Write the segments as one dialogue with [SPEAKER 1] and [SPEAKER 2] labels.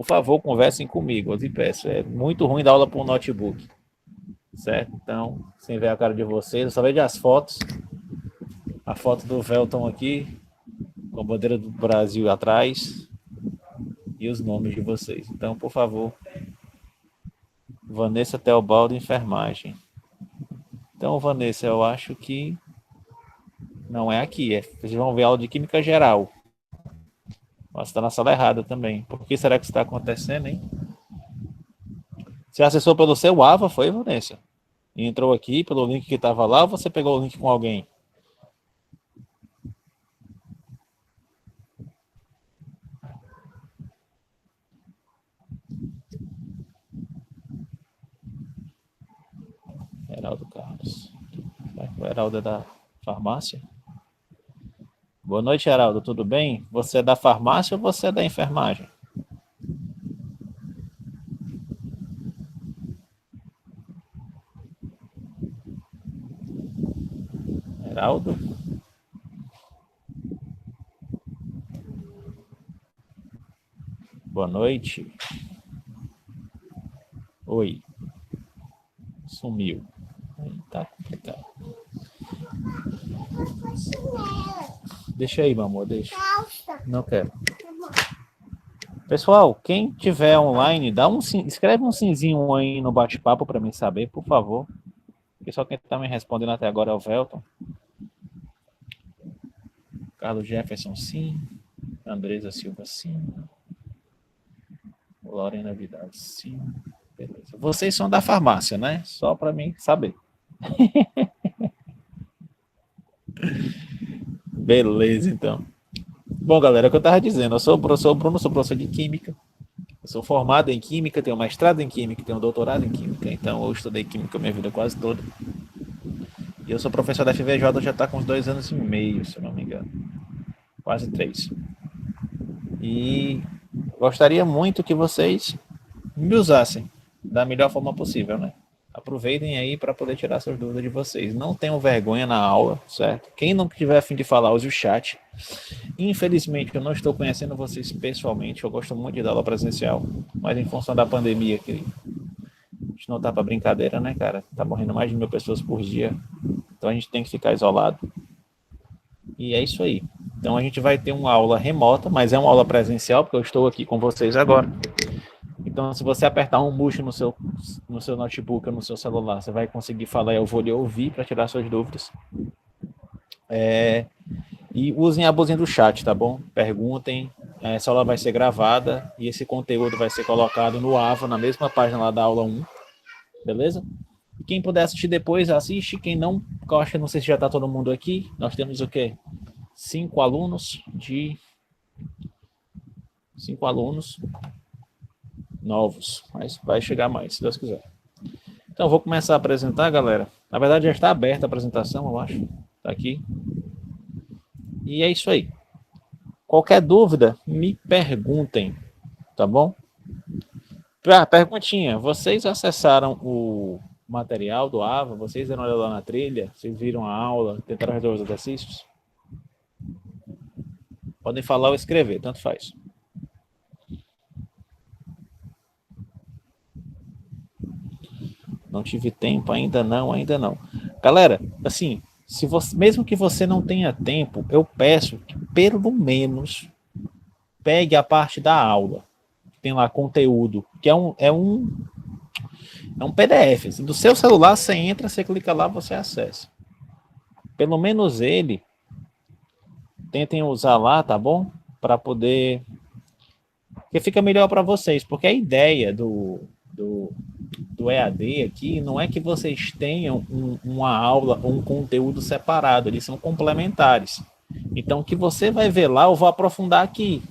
[SPEAKER 1] por favor, conversem comigo, eu te peço. É muito ruim dar aula por um notebook, certo? Então, sem ver a cara de vocês, eu só vejo as fotos. A foto do Velton aqui, com a bandeira do Brasil atrás e os nomes de vocês. Então, por favor, Vanessa Teobaldo, enfermagem. Então, Vanessa, eu acho que não é aqui. Vocês vão ver aula de química geral. Você está na sala errada também. Por que será que isso está acontecendo, hein? Você acessou pelo seu AVA, foi, Vanessa? E entrou aqui pelo link que estava lá ou você pegou o link com alguém? Heraldo Carlos. O Heraldo é da farmácia? Boa noite, Heraldo. Tudo bem? Você é da farmácia ou você é da enfermagem? Heraldo? Boa noite. Oi. Sumiu. Aí tá complicado. Deixa aí, meu amor, deixa. Não quero. Pessoal, quem tiver online, dá um sim, escreve um simzinho aí no bate-papo para mim saber, por favor. Porque só quem está me respondendo até agora é o Velton. Carlos Jefferson, sim. Andresa Silva, sim. Lorena Vidal, sim. Beleza. Vocês são da farmácia, né? Só para mim saber. Beleza, então. Bom, galera, é o que eu estava dizendo. Eu sou o professor Bruno, sou professor de Química. Eu sou formado em Química, tenho mestrado em Química, tenho doutorado em Química. Então, eu estudei Química a minha vida quase toda. E eu sou professor da FVJ, já está com uns 2 anos e meio, se eu não me engano. Quase 3. E gostaria muito que vocês me usassem da melhor forma possível, né? Aproveitem aí para poder tirar suas dúvidas de vocês. Não tenham vergonha na aula, certo? Quem não tiver a fim de falar, use o chat. Infelizmente, eu não estou conhecendo vocês pessoalmente. Eu gosto muito de dar aula presencial, mas em função da pandemia, que a gente não tá para brincadeira, né, cara? Tá morrendo mais de 1.000 pessoas por dia. Então a gente tem que ficar isolado. E é isso aí. Então a gente vai ter uma aula remota, mas é uma aula presencial, porque eu estou aqui com vocês agora. Então, se você apertar um murcho no seu notebook ou no seu celular, você vai conseguir falar, eu vou lhe ouvir para tirar suas dúvidas. E usem a bozinha do chat, tá bom? Perguntem, essa aula vai ser gravada e esse conteúdo vai ser colocado no AVA, na mesma página lá da aula 1, beleza? E quem puder assistir depois, assiste. Quem não, eu não sei se já está todo mundo aqui. Nós temos o quê? 5 alunos novos, mas vai chegar mais, se Deus quiser. Então, vou começar a apresentar, galera. Na verdade, já está aberta a apresentação, eu acho. Está aqui. E é isso aí. Qualquer dúvida, me perguntem, tá bom? Perguntinha, vocês acessaram o material do AVA? Vocês deram uma olhada lá na trilha? Vocês viram a aula? Tentaram resolver os exercícios? Podem falar ou escrever, tanto faz. Não tive tempo, ainda não. Galera, assim, se você, mesmo que você não tenha tempo, eu peço que pelo menos pegue a parte da aula. Tem lá conteúdo, que é um PDF. Assim, do seu celular, você entra, você clica lá, você acessa. Pelo menos ele, tentem usar lá, tá bom? Para poder... Porque fica melhor para vocês, porque a ideia do EAD aqui não é que vocês tenham uma aula ou um conteúdo separado, eles são complementares. Então, o que você vai ver lá, eu vou aprofundar aqui.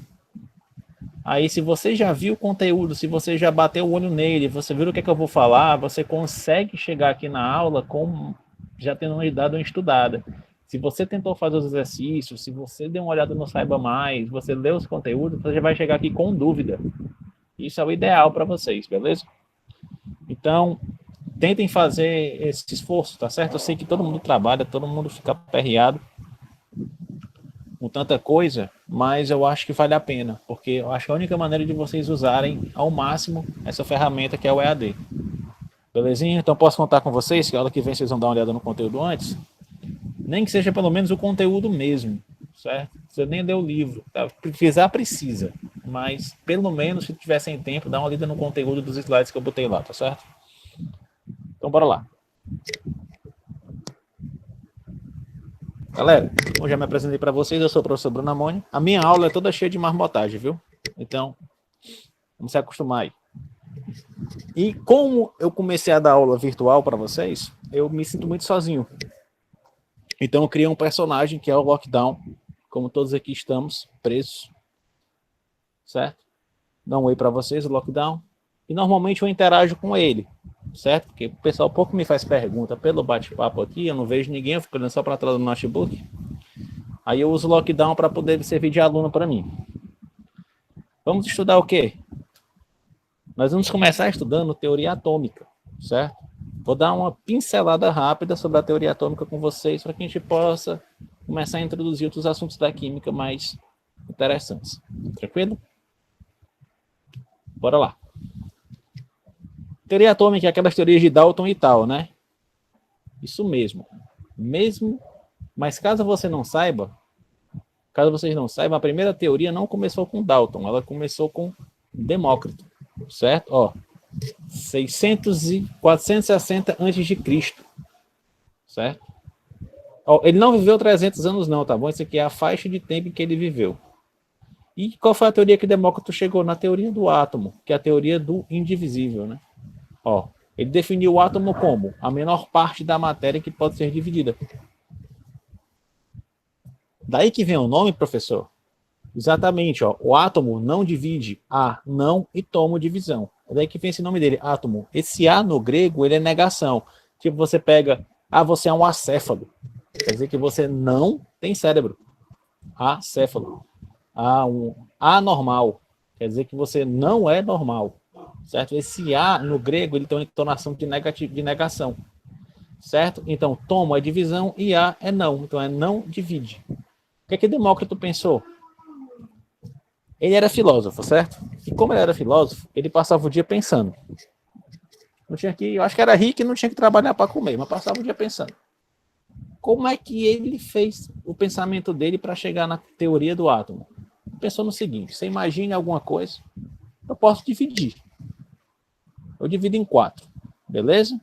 [SPEAKER 1] Aí, se você já viu o conteúdo, se você já bateu o olho nele, você viu o que é que eu vou falar, você consegue chegar aqui na aula com já tendo dado uma estudada. Se você tentou fazer os exercícios, se você deu uma olhada no Saiba Mais, você leu os conteúdos, você já vai chegar aqui com dúvida. Isso é o ideal para vocês, beleza? Então, tentem fazer esse esforço, tá certo? Eu sei que todo mundo trabalha, todo mundo fica aperreado com tanta coisa, mas eu acho que vale a pena, porque eu acho que é a única maneira de vocês usarem ao máximo essa ferramenta que é o EAD. Belezinha? Então posso contar com vocês que a aula que vem vocês vão dar uma olhada no conteúdo antes? Nem que seja pelo menos o conteúdo mesmo, certo? Você nem lê o livro, tá? Precisar precisa, mas pelo menos se tiver sem tempo, dá uma lida no conteúdo dos slides que eu botei lá, tá certo? Então bora lá. Galera, como já me apresentei para vocês, eu sou o professor Bruno Amoni. A minha aula é toda cheia de marmotagem, viu? Então, vamos se acostumar aí. E como eu comecei a dar aula virtual para vocês, eu me sinto muito sozinho. Então eu criei um personagem que é o Lockdown, como todos aqui estamos presos, certo? Dá um oi para vocês, o Lockdown. E normalmente eu interajo com ele, certo? Porque o pessoal pouco me faz pergunta pelo bate-papo aqui, eu não vejo ninguém, eu fico olhando só para trás do notebook. Aí eu uso o Lockdown para poder servir de aluno para mim. Vamos estudar o quê? Nós vamos começar estudando teoria atômica, certo? Vou dar uma pincelada rápida sobre a teoria atômica com vocês para que a gente possa começar a introduzir outros assuntos da química mais interessantes. Tranquilo? Bora lá. Teoria atômica é aquelas teorias de Dalton e tal, né? Isso mesmo. Mas caso você não saiba, caso vocês não saibam, a primeira teoria não começou com Dalton, ela começou com Demócrito, certo? Ó, 460 a.C., certo? Ó, ele não viveu 300 anos não, tá bom? Isso aqui é a faixa de tempo em que ele viveu. E qual foi a teoria que Demócrito chegou? Na teoria do átomo, que é a teoria do indivisível, né? Ó, ele definiu o átomo como a menor parte da matéria que pode ser dividida. Daí que vem o nome, professor? Exatamente, ó, o átomo não divide, não e tomo divisão. Daí que vem esse nome dele, átomo. Esse A no grego, ele é negação. Tipo, você pega, você é um acéfalo. Quer dizer que você não tem cérebro. Acéfalo. Um anormal. Quer dizer que você não é normal. Certo? Esse A no grego, ele tem uma entonação de negação. Certo? Então, tomo é divisão e A é não. Então, é não divide. O que Demócrito pensou? Ele era filósofo, certo? E como ele era filósofo, ele passava o dia pensando. Não tinha que, eu acho que era rico e não tinha que trabalhar para comer, mas passava o dia pensando. Como é que ele fez o pensamento dele para chegar na teoria do átomo? Pensou no seguinte: você imagine alguma coisa, eu posso dividir. Eu divido em 4, beleza?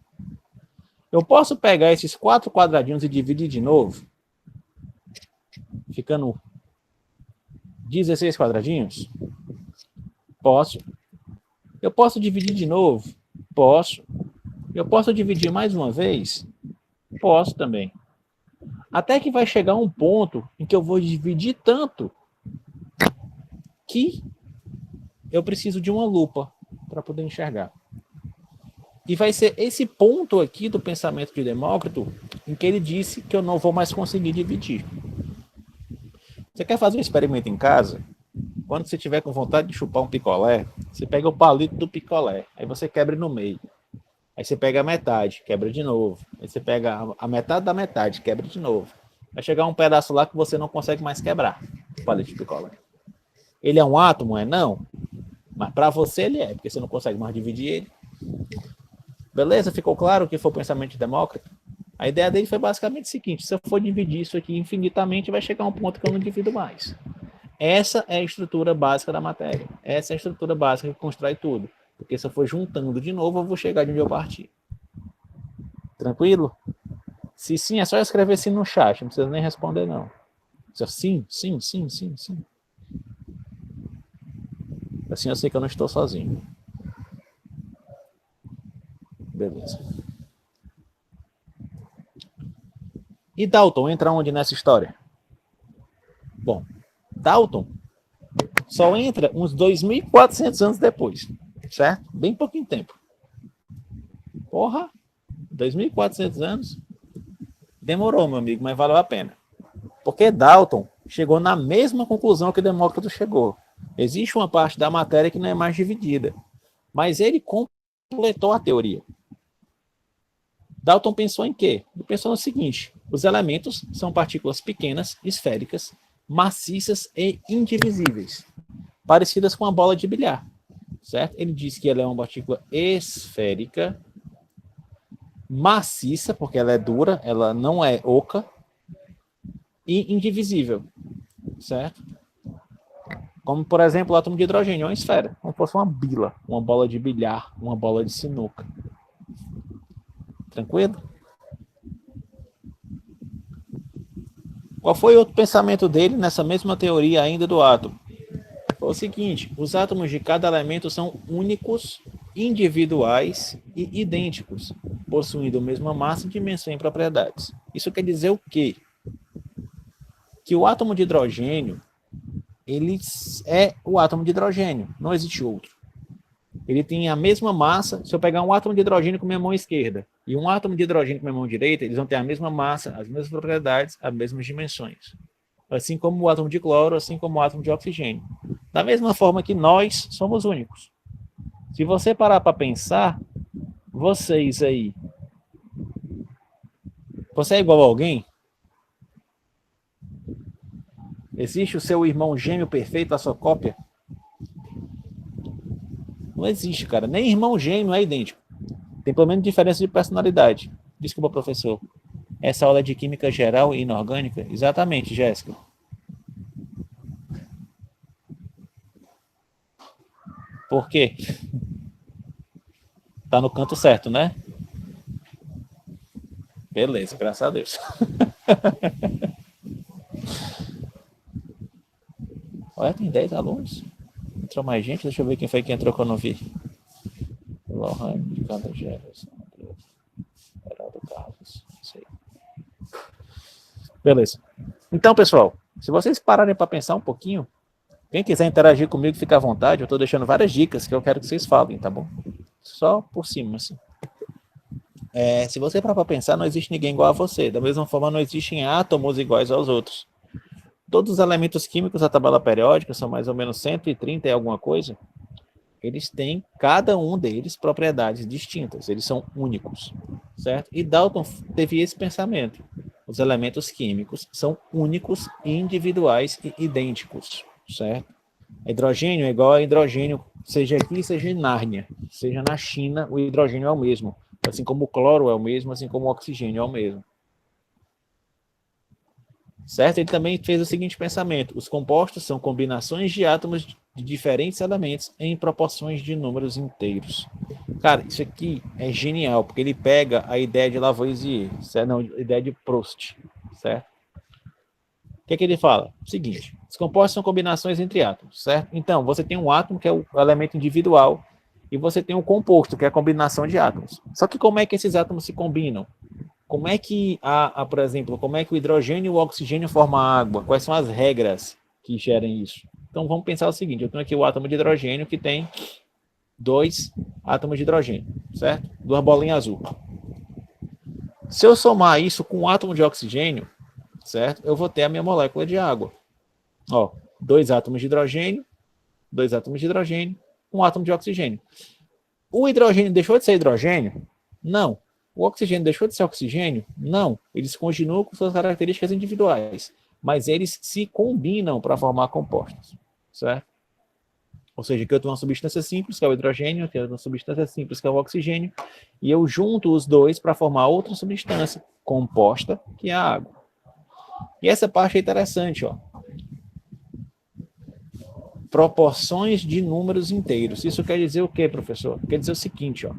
[SPEAKER 1] Eu posso pegar esses 4 quadradinhos e dividir de novo, ficando 16 quadradinhos? Posso. Eu posso dividir de novo? Posso. Eu posso dividir mais uma vez? Posso também. Até que vai chegar um ponto em que eu vou dividir tanto que eu preciso de uma lupa para poder enxergar. E vai ser esse ponto aqui do pensamento de Demócrito em que ele disse que eu não vou mais conseguir dividir. Você quer fazer um experimento em casa? Quando você tiver com vontade de chupar um picolé, você pega o palito do picolé, aí você quebra no meio. Aí você pega a metade, quebra de novo. Aí você pega a metade da metade, quebra de novo. Vai chegar um pedaço lá que você não consegue mais quebrar, o palito de picolé. Ele é um átomo? É não. Mas para você ele é, porque você não consegue mais dividir ele. Beleza? Ficou claro o que foi o pensamento de Demócrito? A ideia dele foi basicamente o seguinte: se eu for dividir isso aqui infinitamente, vai chegar um ponto que eu não divido mais. Essa é a estrutura básica da matéria. Essa é a estrutura básica que constrói tudo. Porque se eu for juntando de novo, eu vou chegar de onde eu parti. Tranquilo? Se sim, é só escrever sim no chat. Não precisa nem responder, não. Sim, sim, sim, sim, sim. Assim eu sei que eu não estou sozinho. Beleza. E Dalton entra onde nessa história? Bom, Dalton só entra uns 2.400 anos depois, certo? Bem pouquinho tempo. Porra, 2.400 anos? Demorou, meu amigo, mas valeu a pena. Porque Dalton chegou na mesma conclusão que Demócrito chegou. Existe uma parte da matéria que não é mais dividida, mas ele completou a teoria. Dalton pensou em quê? Ele pensou no seguinte: os elementos são partículas pequenas, esféricas, maciças e indivisíveis, parecidas com a bola de bilhar, certo? Ele diz que ela é uma partícula esférica, maciça, porque ela é dura, ela não é oca, e indivisível, certo? Como, por exemplo, o átomo de hidrogênio é uma esfera, como se fosse uma bila, uma bola de bilhar, uma bola de sinuca. Tranquilo? Qual foi outro pensamento dele nessa mesma teoria ainda do átomo? Foi o seguinte: os átomos de cada elemento são únicos, individuais e idênticos, possuindo a mesma massa, dimensão e propriedades. Isso quer dizer o quê? Que o átomo de hidrogênio, ele é o átomo de hidrogênio, não existe outro. Ele tem a mesma massa. Se eu pegar um átomo de hidrogênio com minha mão esquerda e um átomo de hidrogênio com minha mão direita, eles vão ter a mesma massa, as mesmas propriedades, as mesmas dimensões. Assim como o átomo de cloro, assim como o átomo de oxigênio. Da mesma forma que nós somos únicos. Se você parar para pensar, vocês aí, você é igual a alguém? Existe o seu irmão gêmeo perfeito, a sua cópia? Não existe, cara. Nem irmão gêmeo é idêntico. Tem pelo menos diferença de personalidade. Desculpa, professor. Essa aula é de química geral e inorgânica? Exatamente, Jéssica. Por quê? Tá no canto certo, né? Beleza, graças a Deus. Olha, tem 10 alunos. Entrou mais gente? Deixa eu ver quem foi que entrou que eu não vi. Lohane, Ricardo Jefferson, Geraldo Carlos. Sei. Beleza. Então, pessoal, se vocês pararem para pensar um pouquinho, quem quiser interagir comigo, fica à vontade. Eu estou deixando várias dicas que eu quero que vocês falem, tá bom? Só por cima, assim. Se você parar para pensar, não existe ninguém igual a você. Da mesma forma, não existem átomos iguais aos outros. Todos os elementos químicos da tabela periódica, são mais ou menos 130 e alguma coisa, eles têm, cada um deles, propriedades distintas. Eles são únicos, certo? E Dalton teve esse pensamento. Os elementos químicos são únicos, individuais e idênticos, certo? Hidrogênio é igual a hidrogênio, seja aqui, seja em Nárnia, seja na China, o hidrogênio é o mesmo. Assim como o cloro é o mesmo, assim como o oxigênio é o mesmo. Certo? Ele também fez o seguinte pensamento: os compostos são combinações de átomos de diferentes elementos em proporções de números inteiros. Cara, isso aqui é genial, porque ele pega a ideia de Lavoisier, certo? Não, a ideia de Proust, certo? O que é que ele fala? O seguinte: os compostos são combinações entre átomos, certo? Então, você tem um átomo, que é o elemento individual, e você tem um composto, que é a combinação de átomos. Só que como é que esses átomos se combinam? Como é que, por exemplo, como é que o hidrogênio e o oxigênio formam a água? Quais são as regras que gerem isso? Então, vamos pensar o seguinte: eu tenho aqui o átomo de hidrogênio, que tem 2 átomos de hidrogênio, certo? 2 bolinhas azul. Se eu somar isso com um átomo de oxigênio, certo? Eu vou ter a minha molécula de água. Ó, 2 átomos de hidrogênio, 2 átomos de hidrogênio, 1 átomo de oxigênio. O hidrogênio deixou de ser hidrogênio? Não. O oxigênio deixou de ser oxigênio? Não. Eles continuam com suas características individuais, mas eles se combinam para formar compostos, certo? Ou seja, que eu tenho uma substância simples, que é o hidrogênio, que eu tenho uma substância simples, que é o oxigênio, e eu junto os dois para formar outra substância composta, que é a água. E essa parte é interessante, ó. Proporções de números inteiros. Isso quer dizer o quê, professor? Quer dizer o seguinte, ó.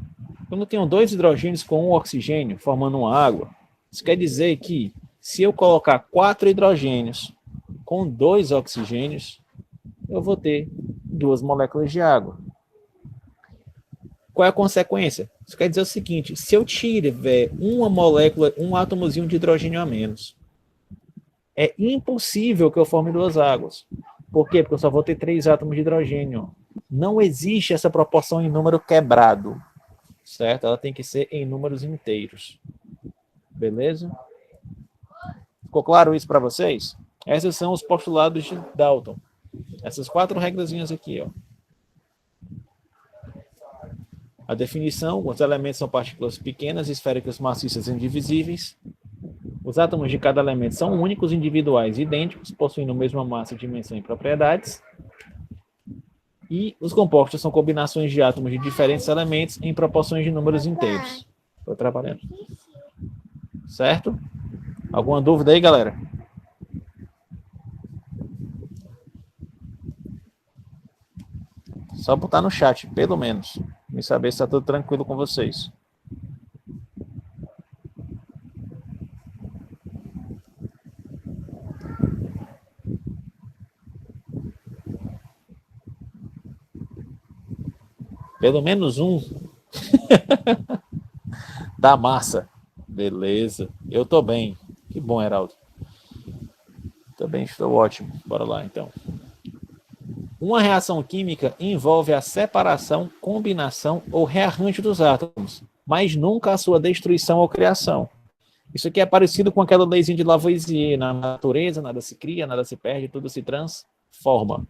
[SPEAKER 1] Quando eu tenho 2 hidrogênios com 1 oxigênio formando uma água, isso quer dizer que se eu colocar 4 hidrogênios com 2 oxigênios, eu vou ter 2 moléculas de água. Qual é a consequência? Isso quer dizer o seguinte: se eu tiver uma molécula, um átomozinho de hidrogênio a menos, é impossível que eu forme 2 águas. Por quê? Porque eu só vou ter 3 átomos de hidrogênio. Não existe essa proporção em número quebrado, certo? Ela tem que ser em números inteiros. Beleza? Ficou claro isso para vocês? Esses são os postulados de Dalton. Essas 4 regrazinhas aqui, ó. A definição: os elementos são partículas pequenas, esféricas, maciças e indivisíveis. Os átomos de cada elemento são únicos, individuais, idênticos, possuindo a mesma massa, dimensão e propriedades. E os compostos são combinações de átomos de diferentes elementos em proporções de números inteiros. Estou trabalhando. Certo? Alguma dúvida aí, galera? Só botar no chat, pelo menos. Me saber se está tudo tranquilo com vocês. Pelo menos um. Da massa. Beleza. Eu tô bem. Que bom, Heraldo. Também estou ótimo. Bora lá, então. Uma reação química envolve a separação, combinação ou rearranjo dos átomos, mas nunca a sua destruição ou criação. Isso aqui é parecido com aquela leizinha de Lavoisier. Na natureza, nada se cria, nada se perde, tudo se transforma.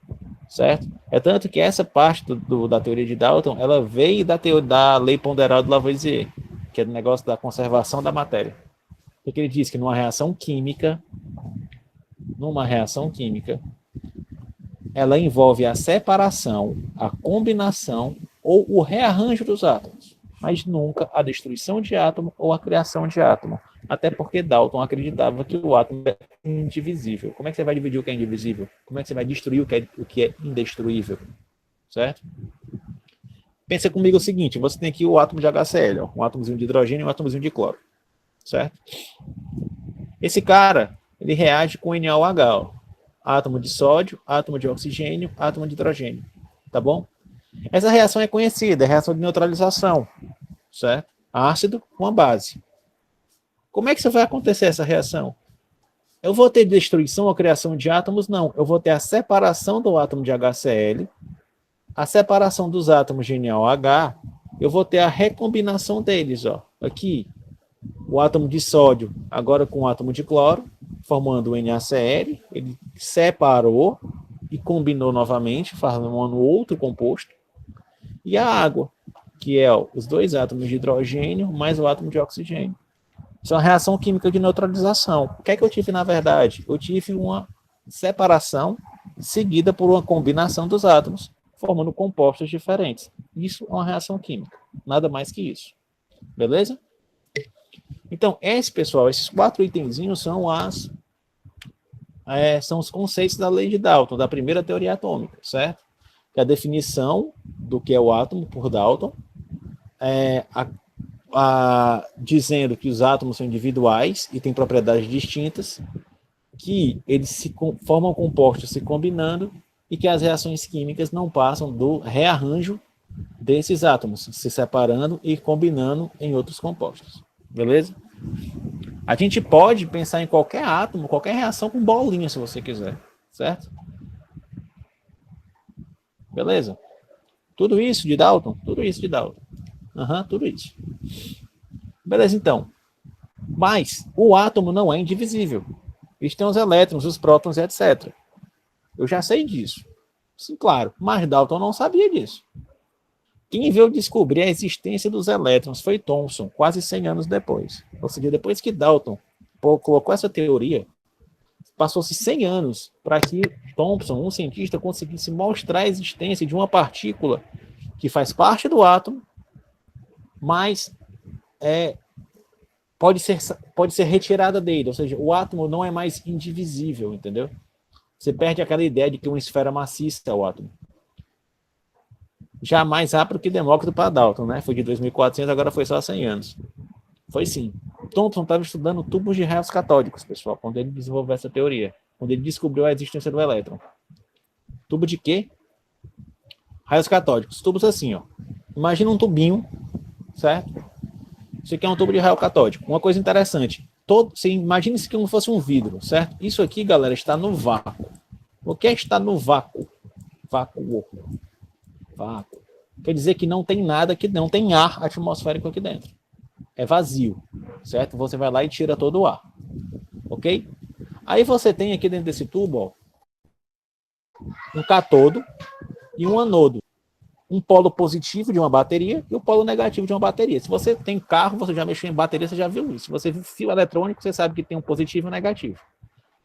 [SPEAKER 1] Certo? É tanto que essa parte da teoria de Dalton, ela veio da lei ponderal de Lavoisier, que é o negócio da conservação da matéria. Porque ele diz que numa reação química, ela envolve a separação, a combinação ou o rearranjo dos átomos, mas nunca a destruição de átomo ou a criação de átomo. Até porque Dalton acreditava que o átomo é indivisível. Como é que você vai dividir o que é indivisível? Como é que você vai destruir o que é indestruível? Certo? Pensa comigo o seguinte, você tem aqui o átomo de HCl, ó, um átomozinho de hidrogênio e um átomozinho de cloro. Certo? Esse cara, ele reage com NaOH, ó, átomo de sódio, átomo de oxigênio, átomo de hidrogênio. Tá bom? Essa reação é conhecida, é a reação de neutralização. Certo? Ácido com a base. Como é que isso vai acontecer, essa reação? Eu vou ter destruição ou criação de átomos? Não. Eu vou ter a separação do átomo de HCl, a separação dos átomos de NaOH, eu vou ter a recombinação deles. Ó. Aqui, o átomo de sódio, agora com o átomo de cloro, formando o NaCl, ele separou e combinou novamente, formando outro composto. E a água, que é os dois átomos de hidrogênio mais o átomo de oxigênio. Isso é uma reação química de neutralização. O que é que eu tive, na verdade? Eu tive uma separação seguida por uma combinação dos átomos, formando compostos diferentes. Isso é uma reação química. Nada mais que isso. Beleza? Então, pessoal, esses 4 itenzinhos são são os conceitos da lei de Dalton, da primeira teoria atômica, certo? Que é a definição do que é o átomo por Dalton, dizendo que os átomos são individuais e têm propriedades distintas, que eles formam compostos se combinando e que as reações químicas não passam do rearranjo desses átomos, se separando e combinando em outros compostos. Beleza? A gente pode pensar em qualquer átomo, qualquer reação com bolinha, se você quiser. Certo? Beleza? Tudo isso de Dalton? Tudo isso de Dalton. Tudo isso. Beleza, então. Mas o átomo não é indivisível. Eles têm os elétrons, os prótons, etc. Eu já sei disso. Sim, claro. Mas Dalton não sabia disso. Quem veio descobrir a existência dos elétrons foi Thomson, quase 100 anos depois. Ou seja, depois que Dalton colocou essa teoria, passou-se 100 anos para que Thomson, um cientista, conseguisse mostrar a existência de uma partícula que faz parte do átomo, mas pode ser retirada dele. Ou seja, o átomo não é mais indivisível, entendeu? Você perde aquela ideia de que uma esfera maciça é o átomo. Já mais rápido que Demócrito para Dalton, né? Foi de 2400, agora foi só 100 anos. Foi sim. Thomson estava estudando tubos de raios catódicos, pessoal, quando ele desenvolveu essa teoria, quando ele descobriu a existência do elétron. Tubo de quê? Raios catódicos. Tubos assim, ó. Imagina um tubinho, certo? Isso aqui é um tubo de raio catódico. Uma coisa interessante. Imagine isso como fosse um vidro, certo? Isso aqui, galera, está no vácuo. O que é estar no vácuo? Vácuo. Quer dizer que não tem nada, que não tem ar atmosférico aqui dentro. É vazio, certo? Você vai lá e tira todo o ar. Ok? Aí você tem aqui dentro desse tubo, ó, um cátodo e um anodo. um polo positivo de uma bateria e o polo negativo de uma bateria. Se você tem carro, você já mexeu em bateria, você já viu isso. Se você viu fio eletrônico, você sabe que tem um positivo e um negativo.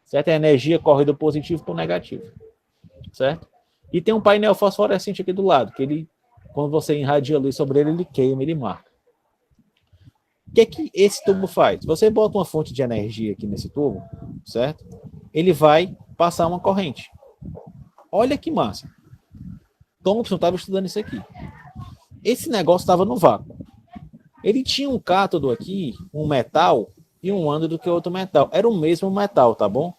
[SPEAKER 1] Certo? A energia corre do positivo para o negativo. Certo? E tem um painel fosforescente aqui do lado, que ele, quando você irradia luz sobre ele, ele queima, ele marca. O que esse tubo faz? Você bota uma fonte de energia aqui nesse tubo, certo? Ele vai passar uma corrente. Olha que massa. Thomson estava estudando isso aqui. Esse negócio estava no vácuo. Ele tinha um cátodo aqui, um metal, e um ânodo que outro metal. Era o mesmo metal, tá bom?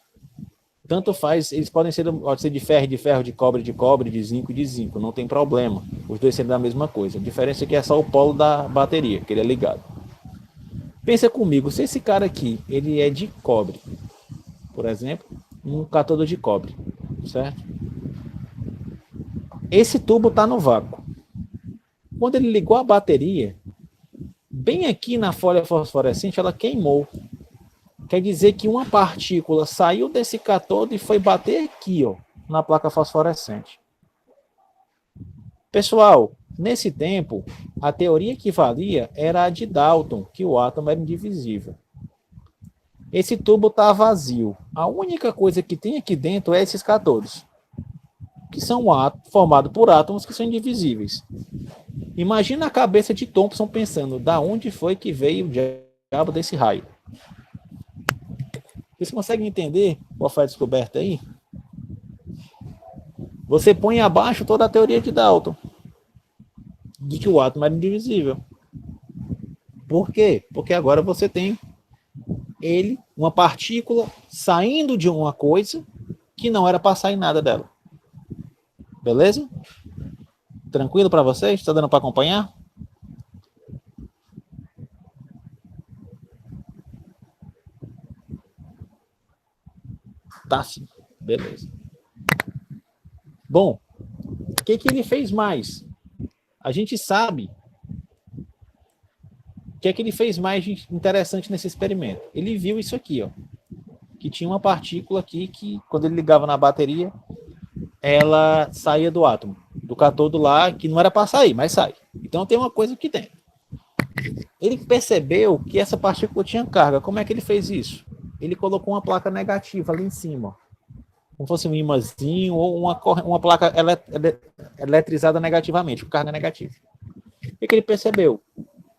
[SPEAKER 1] Tanto faz, eles podem ser, pode ser de ferro, de cobre, de zinco, não tem problema. Os dois sendo da mesma coisa. A diferença é que é só o polo da bateria, que ele é ligado. Pensa comigo, se esse cara aqui, ele é de cobre, por exemplo, um cátodo de cobre, certo? Esse tubo está no vácuo. Quando ele ligou a bateria, bem aqui na folha fosforescente, ela queimou. Quer dizer que uma partícula saiu desse cátodo e foi bater aqui, ó, na placa fosforescente. Pessoal, nesse tempo, a teoria que valia era a de Dalton, que o átomo era indivisível. Esse tubo está vazio. A única coisa que tem aqui dentro é esses cátodos, que são formados por átomos que são indivisíveis. Imagina a cabeça de Thomson pensando, da onde foi que veio o diabo desse raio? Vocês conseguem entender qual foi a descoberta aí? Você põe abaixo toda a teoria de Dalton, de que o átomo era indivisível. Por quê? Porque agora você tem ele, uma partícula, saindo de uma coisa que não era para sair nada dela. Beleza? Tranquilo para vocês? Está dando para acompanhar? Tá sim. Beleza. Bom, o que ele fez mais? A gente sabe o que ele fez mais de interessante nesse experimento. Ele viu isso aqui, ó, que tinha uma partícula aqui que, quando ele ligava na bateria, ela saía do átomo, do cátodo lá, que não era para sair, mas sai. Então tem uma coisa aqui dentro. Ele percebeu que essa partícula tinha carga. Como é que ele fez isso? Ele colocou uma placa negativa ali em cima, como fosse um imãzinho ou uma placa eletrizada negativamente, com carga negativa. O que ele percebeu?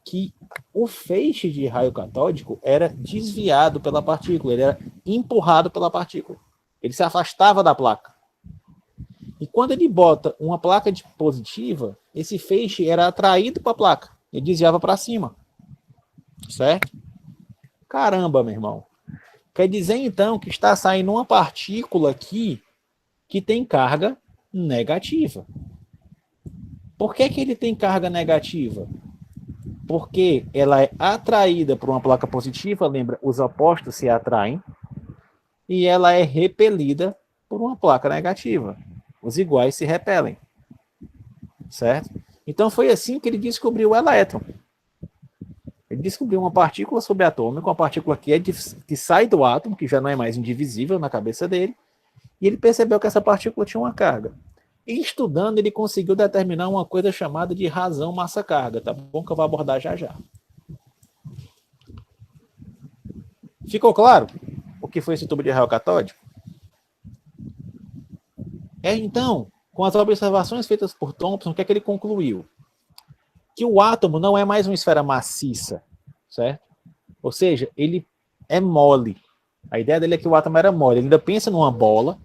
[SPEAKER 1] Que o feixe de raio catódico era desviado pela partícula, ele era empurrado pela partícula. Ele se afastava da placa. E quando ele bota uma placa positiva, esse feixe era atraído para a placa. Ele desviava para cima. Certo? Caramba, meu irmão. Quer dizer, então, que está saindo uma partícula aqui que tem carga negativa. Por que ele tem carga negativa? Porque ela é atraída por uma placa positiva, lembra, os opostos se atraem, e ela é repelida por uma placa negativa. Os iguais se repelem. Certo? Então foi assim que ele descobriu o elétron. Ele descobriu uma partícula subatômica, uma partícula que sai do átomo, que já não é mais indivisível na cabeça dele, e ele percebeu que essa partícula tinha uma carga. E estudando, ele conseguiu determinar uma coisa chamada de razão massa-carga, tá bom? Que eu vou abordar já já. Ficou claro o que foi esse tubo de raio catódico? Então, com as observações feitas por Thomson, o que é que ele concluiu? Que o átomo não é mais uma esfera maciça, certo? Ou seja, ele é mole. A ideia dele é que o átomo era mole. Ele ainda pensa numa bola,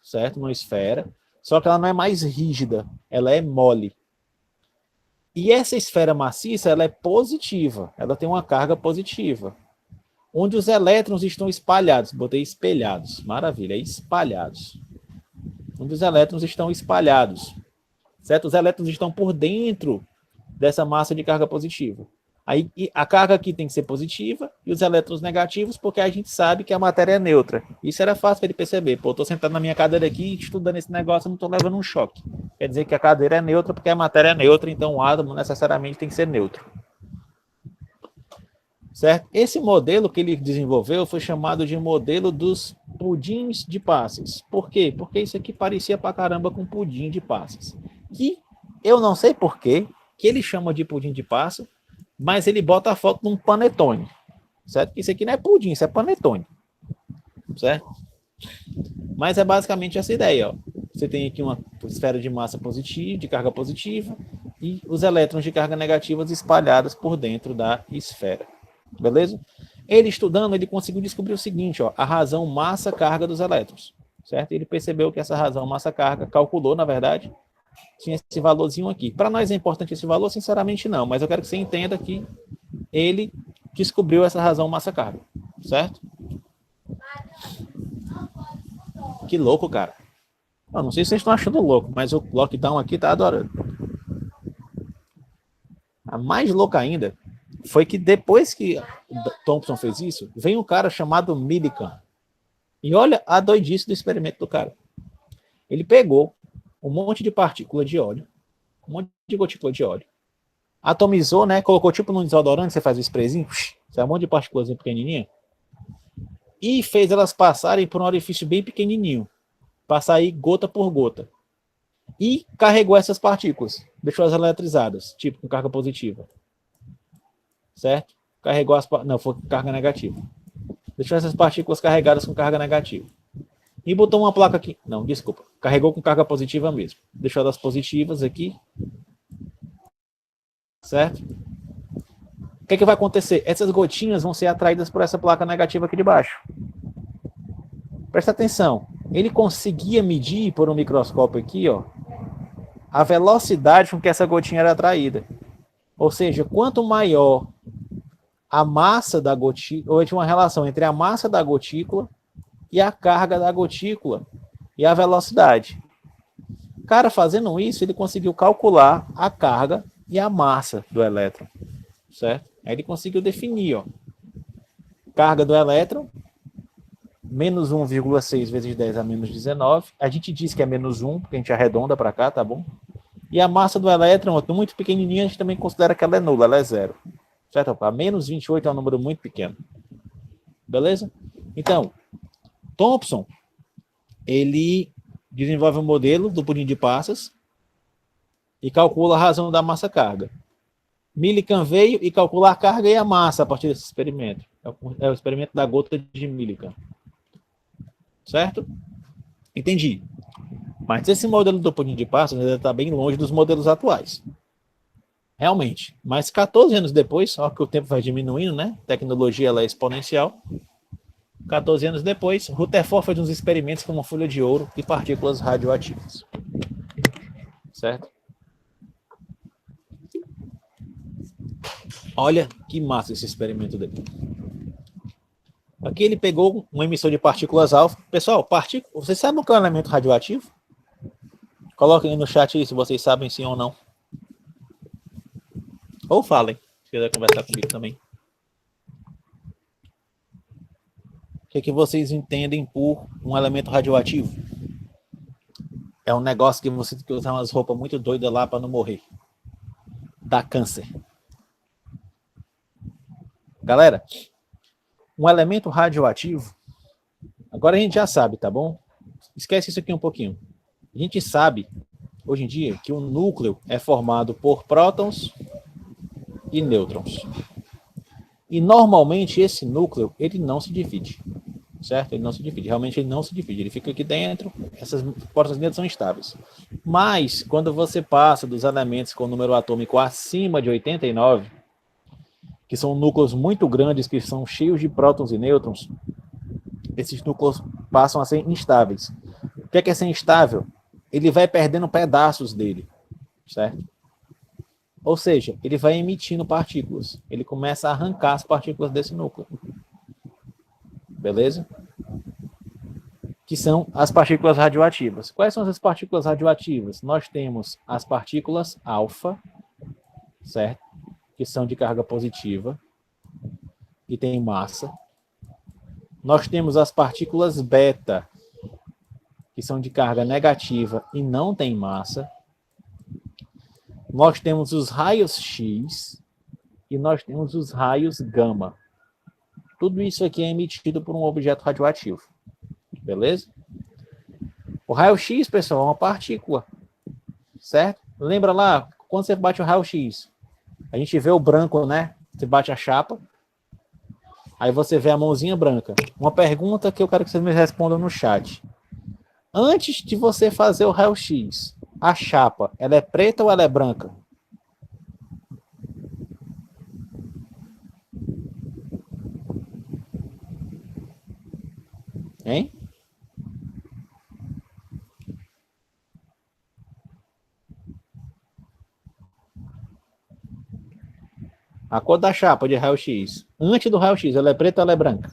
[SPEAKER 1] certo? Numa esfera, só que ela não é mais rígida, ela é mole. E essa esfera maciça, ela é positiva, ela tem uma carga positiva, onde os elétrons estão espalhados. Botei espelhados, maravilha, espalhados. Onde os elétrons estão espalhados, certo? Os elétrons estão por dentro dessa massa de carga positiva. Aí a carga aqui tem que ser positiva e os elétrons negativos, porque a gente sabe que a matéria é neutra. Isso era fácil para ele perceber. Pô, eu estou sentado na minha cadeira aqui estudando esse negócio, eu não estou levando um choque. Quer dizer que a cadeira é neutra porque a matéria é neutra, então o átomo necessariamente tem que ser neutro. Certo? Esse modelo que ele desenvolveu foi chamado de modelo dos pudins de Passes. Por quê? Porque isso aqui parecia pra caramba com pudim de Passes. Que Eu não sei por quê que ele chama de pudim de passa, mas ele bota a foto num panetone, certo? Isso aqui não é pudim, isso é panetone, certo? Mas é basicamente essa ideia, ó. Você tem aqui uma esfera de massa positiva, de carga positiva, e os elétrons de carga negativas espalhados por dentro da esfera. Beleza? Ele estudando, ele conseguiu descobrir o seguinte, ó, a razão massa-carga dos elétrons, certo? Ele percebeu que essa razão massa-carga, calculou, na verdade, tinha esse valorzinho aqui. Para nós é importante esse valor? Sinceramente não, mas eu quero que você entenda que ele descobriu essa razão massa-carga, certo? Que louco, cara. Eu não sei se vocês estão achando louco, mas o lockdown aqui tá adorando. A mais louca ainda foi que depois que Thomson fez isso, vem um cara chamado Millikan. E olha a doidice do experimento do cara. Ele pegou um monte de partícula de óleo, um monte de gotícula de óleo, atomizou, né? Colocou tipo num desodorante, você faz o sprayzinho, um monte de partículas pequenininha, e fez elas passarem por um orifício bem pequenininho, passar aí gota por gota. E carregou essas partículas, deixou-as eletrizadas, tipo com carga positiva. Certo? Carregou as... Não, foi carga negativa. Deixou essas partículas carregadas com carga negativa. E botou uma placa aqui. Não, desculpa. Carregou com carga positiva mesmo. Deixou elas positivas aqui. Certo? O que é que vai acontecer? Essas gotinhas vão ser atraídas por essa placa negativa aqui de baixo. Presta atenção. Ele conseguia medir por um microscópio aqui, ó, a velocidade com que essa gotinha era atraída. Ou seja, quanto maior a massa da gotícula, ou tinha uma relação entre a massa da gotícula e a carga da gotícula e a velocidade. Cara, fazendo isso, ele conseguiu calcular a carga e a massa do elétron, certo? Aí ele conseguiu definir, ó, carga do elétron, menos 1,6 vezes 10 a menos 19. A gente diz que é menos 1, porque a gente arredonda para cá, tá bom? E a massa do elétron, muito pequenininha, a gente também considera que ela é nula, ela é zero. Certo? A menos 28 é um número muito pequeno. Beleza? Então, Thomson, ele desenvolve um modelo do pudim de passas e calcula a razão da massa-carga. Millikan veio e calcula a carga e a massa a partir desse experimento. É o experimento da gota de Millikan. Certo? Entendi. Mas esse modelo do pudim de passas ainda está bem longe dos modelos atuais. Realmente. Mas 14 anos depois, só que o tempo vai diminuindo, né? A tecnologia ela é exponencial. 14 anos depois, Rutherford fez uns experimentos com uma folha de ouro e partículas radioativas. Certo? Olha que massa esse experimento dele. Aqui ele pegou um emissor de partículas alfa. Pessoal, vocês sabem o que é um elemento radioativo? Coloquem aí no chat aí se vocês sabem sim ou não. Ou falem, se quiser conversar comigo também. O que vocês entendem por um elemento radioativo? É um negócio que você tem que usar umas roupas muito doidas lá para não morrer. Dá câncer. Galera, um elemento radioativo, agora a gente já sabe, tá bom? Esquece isso aqui um pouquinho. A gente sabe, hoje em dia, que o núcleo é formado por prótons e nêutrons. E normalmente esse núcleo, ele não se divide. Certo? Ele não se divide. Realmente ele não se divide. Ele fica aqui dentro. Essas prótons e nêutrons são estáveis. Mas, quando você passa dos elementos com número atômico acima de 89, que são núcleos muito grandes, que são cheios de prótons e nêutrons, esses núcleos passam a ser instáveis. O que é ser instável? Ele vai perdendo pedaços dele. Certo? Ou seja, ele vai emitindo partículas. Ele começa a arrancar as partículas desse núcleo. Beleza? Que são as partículas radioativas. Quais são as partículas radioativas? Nós temos as partículas alfa, certo? Que são de carga positiva e têm massa. Nós temos as partículas beta, que são de carga negativa e não têm massa. Nós temos os raios X e nós temos os raios gama. Tudo isso aqui é emitido por um objeto radioativo. Beleza? O raio X, pessoal, é uma partícula. Certo? Lembra lá, quando você bate o raio-x, a gente vê o branco, né? Você bate a chapa, aí você vê a mãozinha branca. Uma pergunta que eu quero que vocês me respondam no chat. Antes de você fazer o raio-x, a chapa, ela é preta ou ela é branca? Hein? A cor da chapa de raio-x, antes do raio-x, ela é preta ou ela é branca?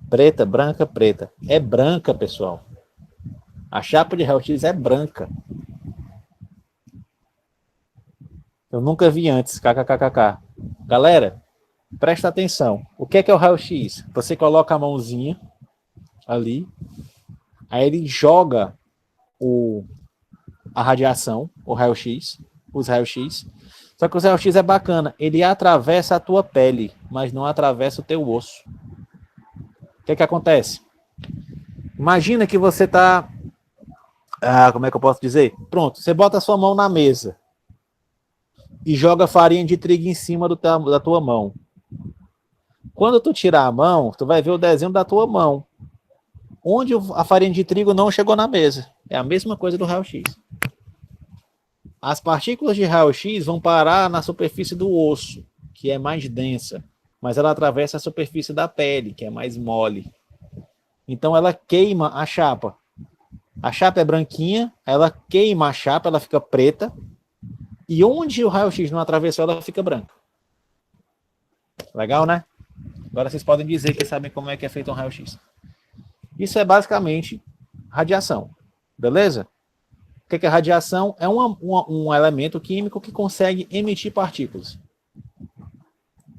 [SPEAKER 1] Preta, branca, preta. É branca, pessoal. A chapa de raio-x é branca. Eu nunca vi antes. KKKKK. Galera, presta atenção. O que é o raio-x? Você coloca a mãozinha ali, aí ele joga a radiação, o raio-x, os raios-x. Só que o raio-x é bacana. Ele atravessa a tua pele, mas não atravessa o teu osso. O que é que acontece? Imagina que você tá... como é que eu posso dizer? Pronto, você bota a sua mão na mesa e joga farinha de trigo em cima da tua mão. Quando tu tirar a mão, tu vai ver o desenho da tua mão, onde a farinha de trigo não chegou na mesa. É a mesma coisa do raio-x. As partículas de raio-x vão parar na superfície do osso, que é mais densa, mas ela atravessa a superfície da pele, que é mais mole. Então ela queima a chapa. A chapa é branquinha, ela queima a chapa, ela fica preta, e onde o raio-x não atravessou, ela fica branca. Legal, né? Agora vocês podem dizer que sabem como é que é feito um raio-x. Isso é basicamente radiação, beleza? O que é radiação? É um elemento químico que consegue emitir partículas.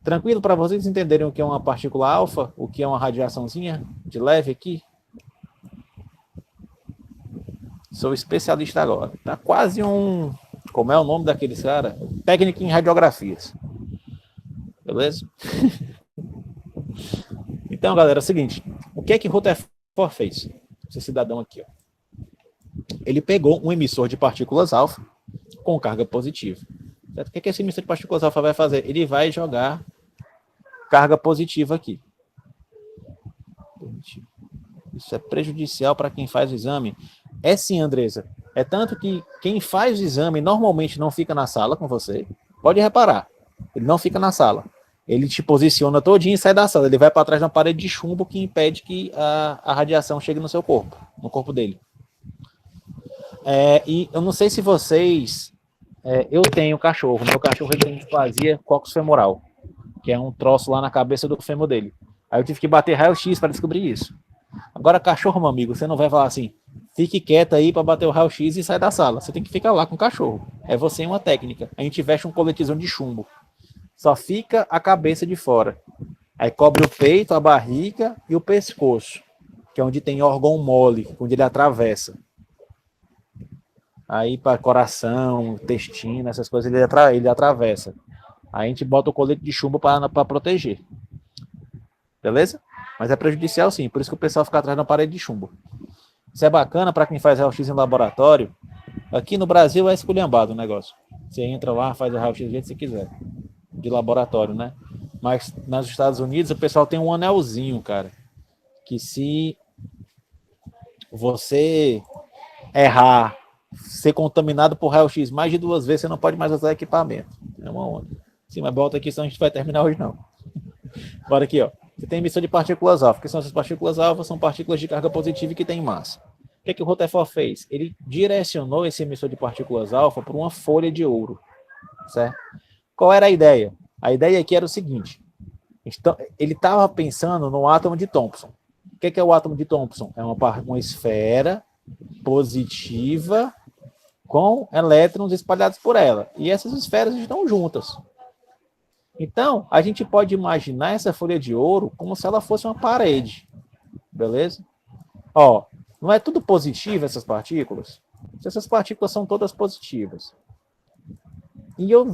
[SPEAKER 1] Tranquilo para vocês entenderem o que é uma partícula alfa, o que é uma radiaçãozinha de leve aqui? Sou especialista agora. Tá quase um... Como é o nome daqueles cara? Técnico em radiografias. Beleza? Então, galera, é o seguinte. O que é que Rutherford fez? Esse cidadão aqui, ó. Ele pegou um emissor de partículas alfa com carga positiva. Certo? O que é que esse emissor de partículas alfa vai fazer? Ele vai jogar carga positiva aqui. Isso é prejudicial para quem faz o exame? É sim, Andresa. É tanto que quem faz o exame normalmente não fica na sala com você. Pode reparar. Ele não fica na sala. Ele te posiciona todinho e sai da sala. Ele vai para trás de uma parede de chumbo que impede que a radiação chegue no seu corpo, no corpo dele. E eu não sei se vocês... eu tenho cachorro. Meu cachorro ele tem displasia cóccix femoral, que é um troço lá na cabeça do fêmur dele. Aí eu tive que bater raio-x para descobrir isso. Agora, cachorro, meu amigo, você não vai falar assim, fique quieto aí para bater o raio-x e sai da sala. Você tem que ficar lá com o cachorro. É você e uma técnica. A gente veste um coletizão de chumbo. Só fica a cabeça de fora. Aí cobre o peito, a barriga e o pescoço, que é onde tem órgão mole, onde ele atravessa. Aí para coração, intestino, essas coisas ele atravessa. Aí a gente bota o colete de chumbo para proteger. Beleza? Mas é prejudicial sim, por isso que o pessoal fica atrás da parede de chumbo. Isso é bacana para quem faz raio-x em laboratório. Aqui no Brasil é esculhambado o negócio. Você entra lá, faz o raio-x do jeito que você quiser. De laboratório, né? Mas nos Estados Unidos o pessoal tem um anelzinho, cara. Que se você errar, ser contaminado por raio-x mais de 2 vezes, você não pode mais usar equipamento. É uma onda. Sim, mas volta aqui, senão a gente vai terminar hoje não. Bora aqui, ó. Você tem emissão de partículas alfa. O que são essas partículas alfa? São partículas de carga positiva que têm massa. O que o Rutherford fez? Ele direcionou esse emissor de partículas alfa para uma folha de ouro. Certo? Qual era a ideia? A ideia aqui era o seguinte. Então, ele estava pensando no átomo de Thomson. O que é o átomo de Thomson? É uma esfera positiva com elétrons espalhados por ela. E essas esferas estão juntas. Então, a gente pode imaginar essa folha de ouro como se ela fosse uma parede. Beleza? Ó, não é tudo positivo essas partículas? Se essas partículas são todas positivas. e eu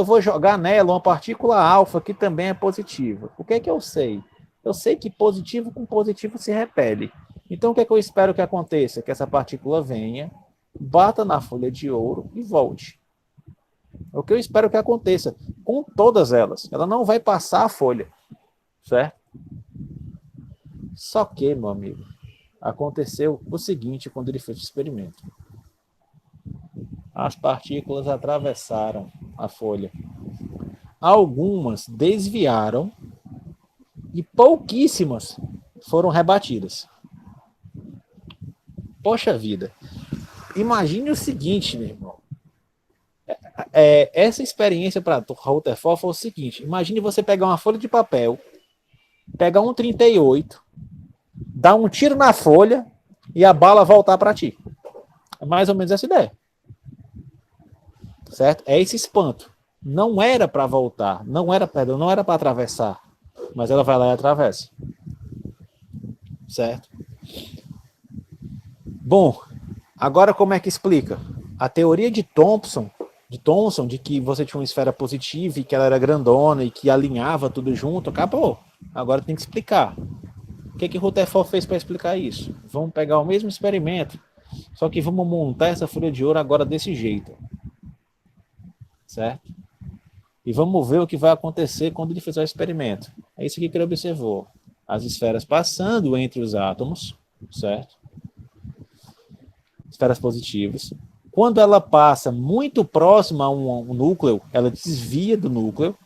[SPEAKER 1] vou jogar nela uma partícula alfa que também é positiva. O que é que eu sei? Eu sei que positivo com positivo se repele. Então, o que é que eu espero que aconteça? Que essa partícula venha, bata na folha de ouro e volte. É o que eu espero que aconteça com todas elas. Ela não vai passar a folha, certo? Só que, meu amigo, aconteceu o seguinte quando ele fez o experimento. As partículas atravessaram a folha. Algumas desviaram e pouquíssimas foram rebatidas. Poxa vida. Imagine o seguinte, meu irmão. Essa experiência para Rutherford foi o seguinte. Imagine você pegar uma folha de papel, pegar um 38, dar um tiro na folha e a bala voltar para ti. É mais ou menos essa ideia. Certo? É esse espanto. Não era para voltar, não era para atravessar, mas ela vai lá e atravessa. Certo? Bom, agora como é que explica? A teoria de Thomson, de que você tinha uma esfera positiva e que ela era grandona e que alinhava tudo junto, acabou. Agora tem que explicar. O que Rutherford fez para explicar isso? Vamos pegar o mesmo experimento, só que vamos montar essa folha de ouro agora desse jeito. Certo? E vamos ver o que vai acontecer quando ele fizer o experimento. É isso aqui que ele observou. As esferas passando entre os átomos, certo? Esferas positivas. Quando ela passa muito próxima a um núcleo, ela desvia do núcleo.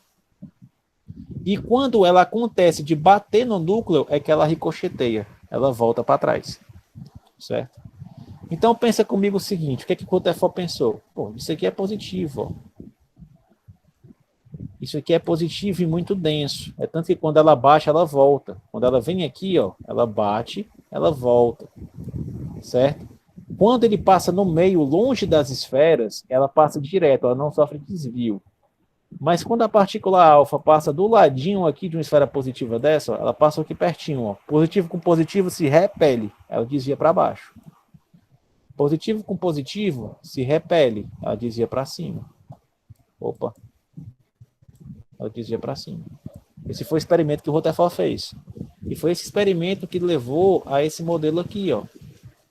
[SPEAKER 1] E quando ela acontece de bater no núcleo, é que ela ricocheteia. Ela volta para trás. Certo? Então pensa comigo o seguinte, o que é que o Rutherford pensou? Pô, isso aqui é positivo, ó. Isso aqui é positivo e muito denso. É tanto que quando ela baixa, ela volta. Quando ela vem aqui, ó, ela bate, ela volta. Certo? Quando ele passa no meio, longe das esferas, ela passa direto, ela não sofre desvio. Mas quando a partícula alfa passa do ladinho aqui de uma esfera positiva dessa, ó, ela passa aqui pertinho. Ó. Positivo com positivo se repele, ela desvia para baixo. Positivo com positivo se repele, ela desvia para cima. Opa. Ela desvia para cima. Esse foi o experimento que o Rutherford fez. E foi esse experimento que levou a esse modelo aqui, ó.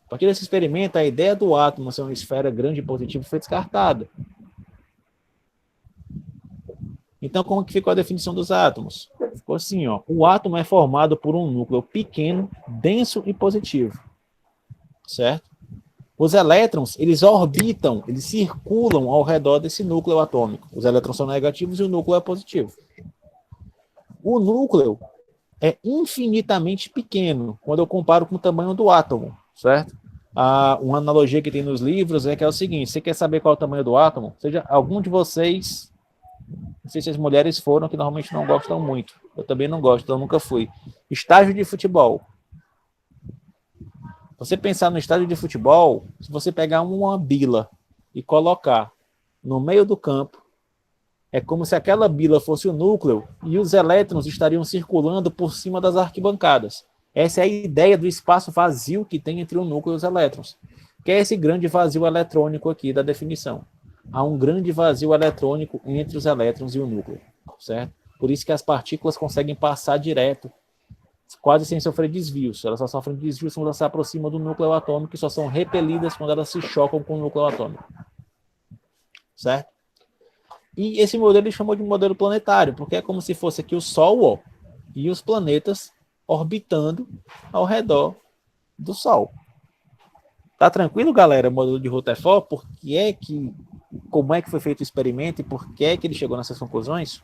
[SPEAKER 1] A partir desse experimento, a ideia do átomo ser uma esfera grande e positiva foi descartada. Então, como que ficou a definição dos átomos? Ficou assim, ó. O átomo é formado por um núcleo pequeno, denso e positivo. Certo? Os elétrons, eles orbitam, eles circulam ao redor desse núcleo atômico. Os elétrons são negativos e o núcleo é positivo. O núcleo é infinitamente pequeno quando eu comparo com o tamanho do átomo, certo? Uma analogia que tem nos livros é que é o seguinte, você quer saber qual é o tamanho do átomo? Seja algum de vocês, não sei se as mulheres foram, que normalmente não gostam muito. Eu também não gosto, então nunca fui. Estágio de futebol. Você pensar no estádio de futebol, se você pegar uma bila e colocar no meio do campo, é como se aquela bila fosse o núcleo e os elétrons estariam circulando por cima das arquibancadas. Essa é a ideia do espaço vazio que tem entre o núcleo e os elétrons, que é esse grande vazio eletrônico aqui da definição. Há um grande vazio eletrônico entre os elétrons e o núcleo, certo? Por isso que as partículas conseguem passar direto, quase sem sofrer desvios. Elas só sofrem desvios quando elas se aproximam do núcleo atômico e só são repelidas quando elas se chocam com o núcleo atômico. Certo? E esse modelo ele chamou de modelo planetário, porque é como se fosse aqui o Sol, ó, e os planetas orbitando ao redor do Sol. Tá tranquilo, galera? O modelo de Rutherford, como é que foi feito o experimento e por que é que ele chegou nessas conclusões?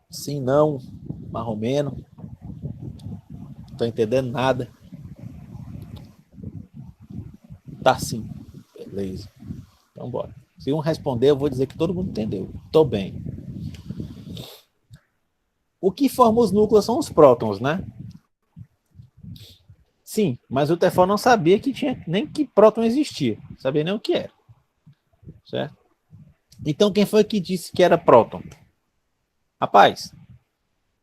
[SPEAKER 1] Sim, não, marromeno. Não tô entendendo nada. Tá sim. Beleza. Então bora. Se um responder, eu vou dizer que todo mundo entendeu. Tô bem. O que forma os núcleos são os prótons, né? Sim, mas o Rutherford não sabia que tinha nem que próton existia. Não sabia nem o que era. Certo? Então quem foi que disse que era próton? Rapaz,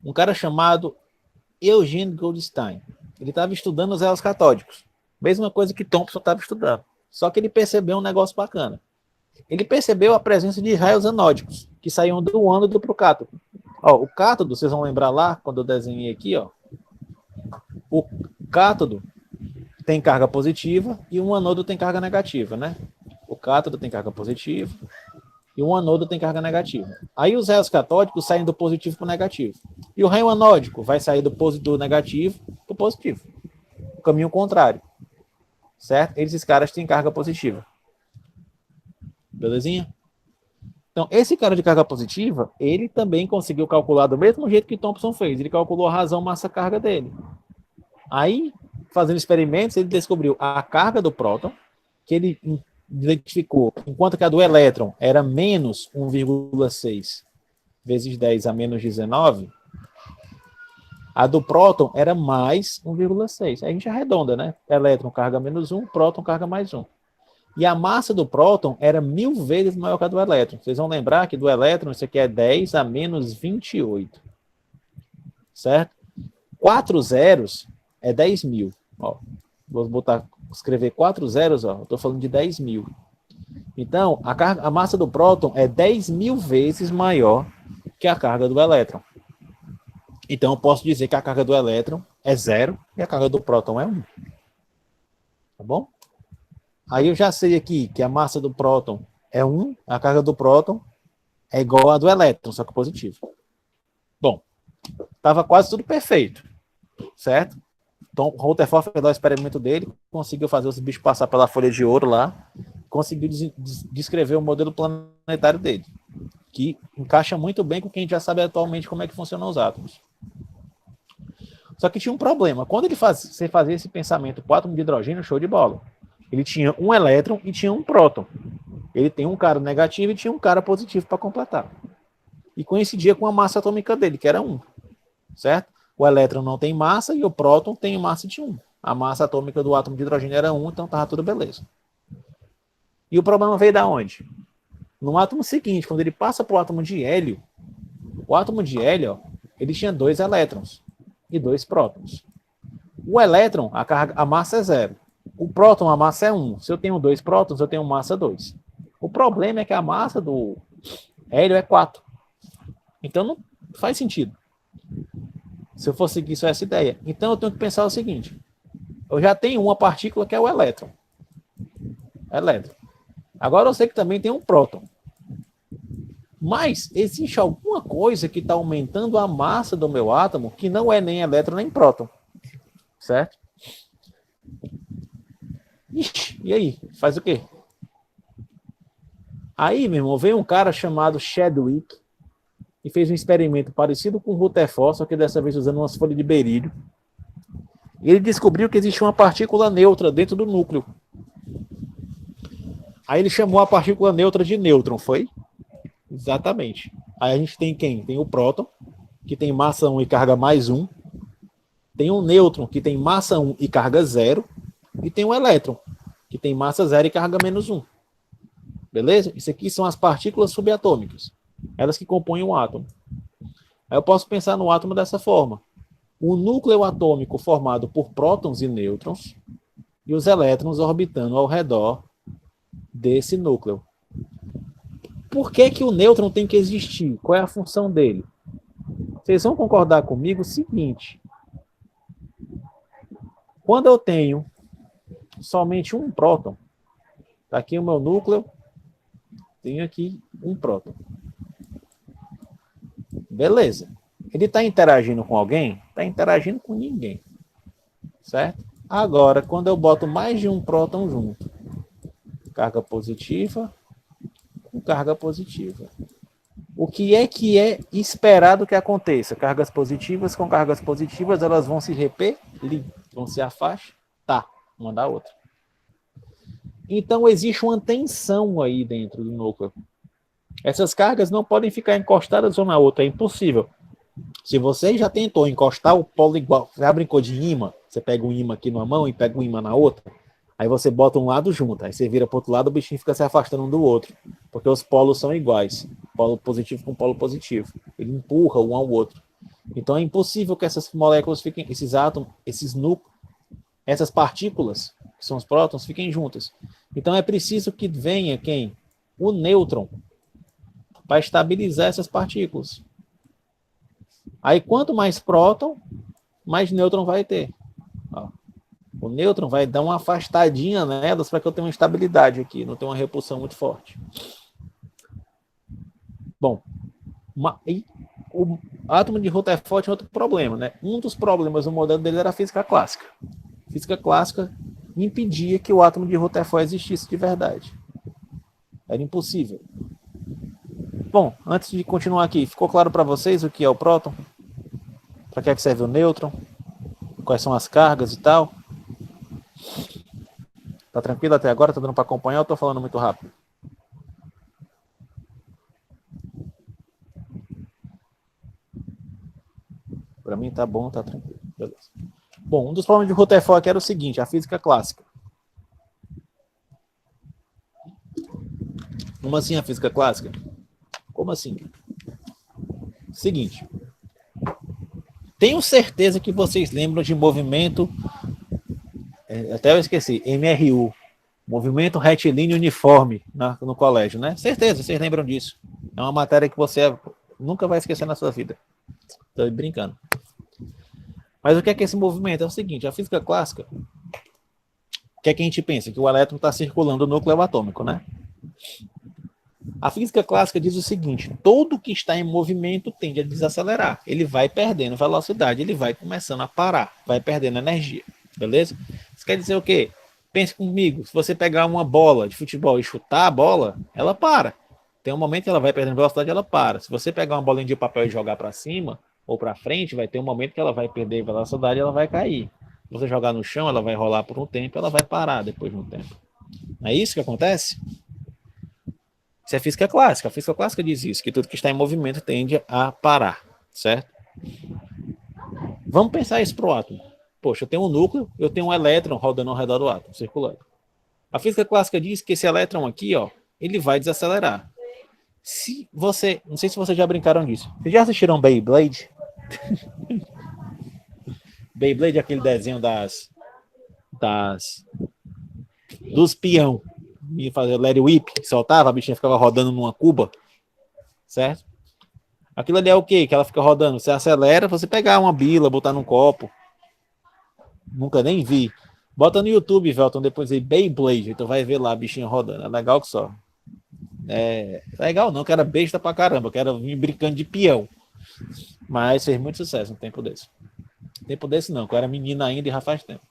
[SPEAKER 1] um cara chamado Eugene Goldstein. Ele estava estudando os réus catódicos. Mesma coisa que Thomson estava estudando. Só que ele percebeu um negócio bacana. Ele percebeu a presença de raios anódicos, que saíam do ânodo para o cátodo. Ó, o cátodo, vocês vão lembrar lá, quando eu desenhei aqui, ó, o cátodo tem carga positiva e um anodo tem carga negativa, né? O cátodo tem carga positiva e um anodo tem carga negativa. Aí os raios catódicos saem do positivo para o negativo. E o raio anódico vai sair do negativo para o positivo. O caminho contrário. Certo? Esses caras têm carga positiva. Belezinha? Então, esse cara de carga positiva, ele também conseguiu calcular do mesmo jeito que Thomson fez. Ele calculou a razão massa-carga dele. Aí, fazendo experimentos, ele descobriu a carga do próton, que ele identificou, enquanto que a do elétron era menos 1,6 vezes 10 a menos 19, a do próton era mais 1,6. Aí a gente arredonda, né? Elétron carga menos 1, próton carga mais 1. E a massa do próton era 1000 vezes maior que a do elétron. Vocês vão lembrar que do elétron isso aqui é 10 a menos 28. Certo? 4 zeros é 10.000. Ó, vou escrever 4 zeros, ó, eu estou falando de 10.000. Então, a massa do próton é 10.000 vezes maior que a carga do elétron. Então, eu posso dizer que a carga do elétron é 0 e a carga do próton é 1. Tá bom? Aí eu já sei aqui que a massa do próton é 1, a carga do próton é igual à do elétron, só que positivo. Bom, estava quase tudo perfeito, certo? Então, Rutherford fez o experimento dele, conseguiu fazer os bichos passar pela folha de ouro lá, conseguiu descrever o modelo planetário dele, que encaixa muito bem com o que a gente já sabe atualmente como é que funcionam os átomos. Só que tinha um problema. Quando você fazia esse pensamento para o átomo de hidrogênio, show de bola. Ele tinha um elétron e tinha um próton. Ele tem um cara negativo e tinha um cara positivo para completar. E coincidia com a massa atômica dele, que era 1. Certo? O elétron não tem massa e o próton tem massa de 1. A massa atômica do átomo de hidrogênio era 1, então estava tudo beleza. E o problema veio da onde? No átomo seguinte, quando ele passa para o átomo de hélio, o átomo de hélio, ó, ele tinha 2 elétrons e 2 prótons. O elétron, a massa é 0. O próton, a massa é 1. Se eu tenho 2 prótons, eu tenho massa 2. O problema é que a massa do hélio é 4. Então não faz sentido. Se eu for seguir só essa ideia. Então eu tenho que pensar o seguinte. Eu já tenho uma partícula que é o elétron. Agora eu sei que também tem um próton. Mas existe alguma coisa que está aumentando a massa do meu átomo que não é nem elétron nem próton. Certo? Ixi, e aí? Faz o quê? Aí, meu irmão, veio um cara chamado Chadwick e fez um experimento parecido com o Rutherford, só que dessa vez usando umas folhas de berílio. E ele descobriu que existia uma partícula neutra dentro do núcleo. Aí ele chamou a partícula neutra de nêutron, foi? Exatamente. Aí a gente tem quem? Tem o próton, que tem massa 1 e carga mais 1. Tem um nêutron, que tem massa 1 e carga 0. E tem um elétron, que tem massa 0 e carga menos 1. Beleza? Isso aqui são as partículas subatômicas. Elas que compõem um átomo. Aí eu posso pensar no átomo dessa forma. O núcleo atômico formado por prótons e nêutrons e os elétrons orbitando ao redor desse núcleo. Por que que o nêutron tem que existir? Qual é a função dele? Vocês vão concordar comigo o seguinte. Quando eu tenho somente um próton, tá aqui o meu núcleo, tenho aqui um próton. Beleza. Ele está interagindo com alguém? Está interagindo com ninguém. Certo? Agora, quando eu boto mais de um próton junto, carga positiva com carga positiva. O que é esperado que aconteça? Cargas positivas com cargas positivas, elas vão se repelir, vão se afastar uma da outra. Então, existe uma tensão aí dentro do núcleo. Essas cargas não podem ficar encostadas uma na outra, é impossível. Se você já tentou encostar o polo igual, já brincou de ímã, você pega um ímã aqui numa mão e pega um ímã na outra, aí você bota um lado junto, aí você vira para o outro lado, o bichinho fica se afastando um do outro, porque os polos são iguais, polo positivo com polo positivo. Ele empurra um ao outro. Então é impossível que essas moléculas fiquem, esses átomos, esses núcleos, essas partículas, que são os prótons, fiquem juntas. Então é preciso que venha quem? O nêutron, para estabilizar essas partículas. Aí quanto mais próton, mais nêutron vai ter. Ó. O nêutron vai dar uma afastadinha nelas para que eu tenha uma estabilidade aqui, não tenha uma repulsão muito forte. Bom, o átomo de Rutherford é outro problema, né? Um dos problemas do modelo dele era a física clássica. A física clássica impedia que o átomo de Rutherford existisse de verdade. Era impossível. Bom, antes de continuar aqui, ficou claro para vocês o que é o próton? Para que é que serve o nêutron? Quais são as cargas e tal? Tá tranquilo até agora? Tá dando para acompanhar ou tô falando muito rápido? Para mim tá bom, tá tranquilo. Beleza. Bom, um dos problemas de Rutherford era o seguinte, a física clássica. Como assim a física clássica? Como assim? Seguinte. Tenho certeza que vocês lembram de movimento, até eu esqueci, MRU, Movimento Retilíneo Uniforme no colégio, né? Certeza, vocês lembram disso. É uma matéria que você nunca vai esquecer na sua vida. Estou brincando. Mas o que é esse movimento? É o seguinte, a física clássica, o que é que a gente pensa? Que o elétron está circulando o núcleo atômico, né? A física clássica diz o seguinte, todo que está em movimento tende a desacelerar. Ele vai perdendo velocidade, ele vai começando a parar, vai perdendo energia, beleza? Isso quer dizer o quê? Pense comigo, se você pegar uma bola de futebol e chutar a bola, ela para. Tem um momento que ela vai perdendo velocidade, ela para. Se você pegar uma bolinha de papel e jogar para cima ou para frente, vai ter um momento que ela vai perder velocidade e ela vai cair. Se você jogar no chão, ela vai rolar por um tempo, ela vai parar depois de um tempo. Não é isso que acontece? Isso é física clássica. A física clássica diz isso, que tudo que está em movimento tende a parar, certo? Vamos pensar isso para o átomo. Poxa, eu tenho um núcleo, eu tenho um elétron rodando ao redor do átomo, circulando. A física clássica diz que esse elétron aqui, ó, ele vai desacelerar. Se você, não sei se vocês já brincaram disso. Vocês já assistiram Beyblade? Beyblade é aquele desenho dos peão. E fazer Larry Whip, que soltava, a bichinha ficava rodando numa cuba, certo? Aquilo ali é o quê? Que ela fica rodando. Você acelera, você pegar uma bila, botar num copo. Nunca nem vi. Bota no YouTube, Velton, depois aí, Beyblade, tu vai ver lá a bichinha rodando. É legal que só. É legal não, que era besta pra caramba, que era vir brincando de peão. Mas fez muito sucesso no tempo desse. Tempo desse não, que eu era menina ainda e já faz tempo.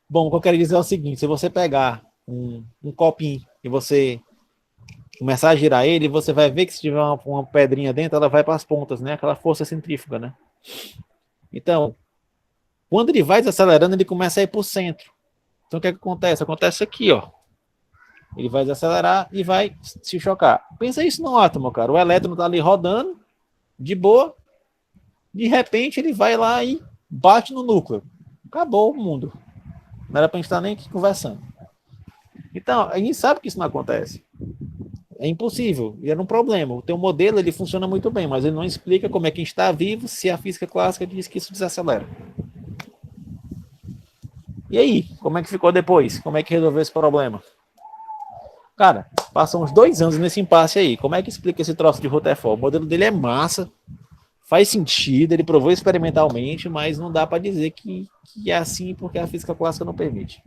[SPEAKER 1] Bom, o que eu quero dizer é o seguinte, se você pegar um copinho e você começar a girar ele, você vai ver que se tiver uma pedrinha dentro, ela vai para as pontas, né? Aquela força centrífuga, né? Então, quando ele vai desacelerando, ele começa a ir para o centro. Então, o que é que acontece? Acontece aqui, ó. Ele vai desacelerar e vai se chocar. Pensa isso no átomo, cara. O elétron está ali rodando, de boa. De repente, ele vai lá e bate no núcleo. Acabou o mundo. Não era para a gente estar nem aqui conversando. Então, a gente sabe que isso não acontece. É impossível. E era um problema. O teu modelo ele funciona muito bem, mas ele não explica como é que a gente está vivo se a física clássica diz que isso desacelera. E aí? Como é que ficou depois? Como é que resolveu esse problema? Cara, passam uns 2 anos nesse impasse aí. Como é que explica esse troço de Rutherford? O modelo dele é massa, faz sentido, ele provou experimentalmente, mas não dá para dizer que é assim porque a física clássica não permite.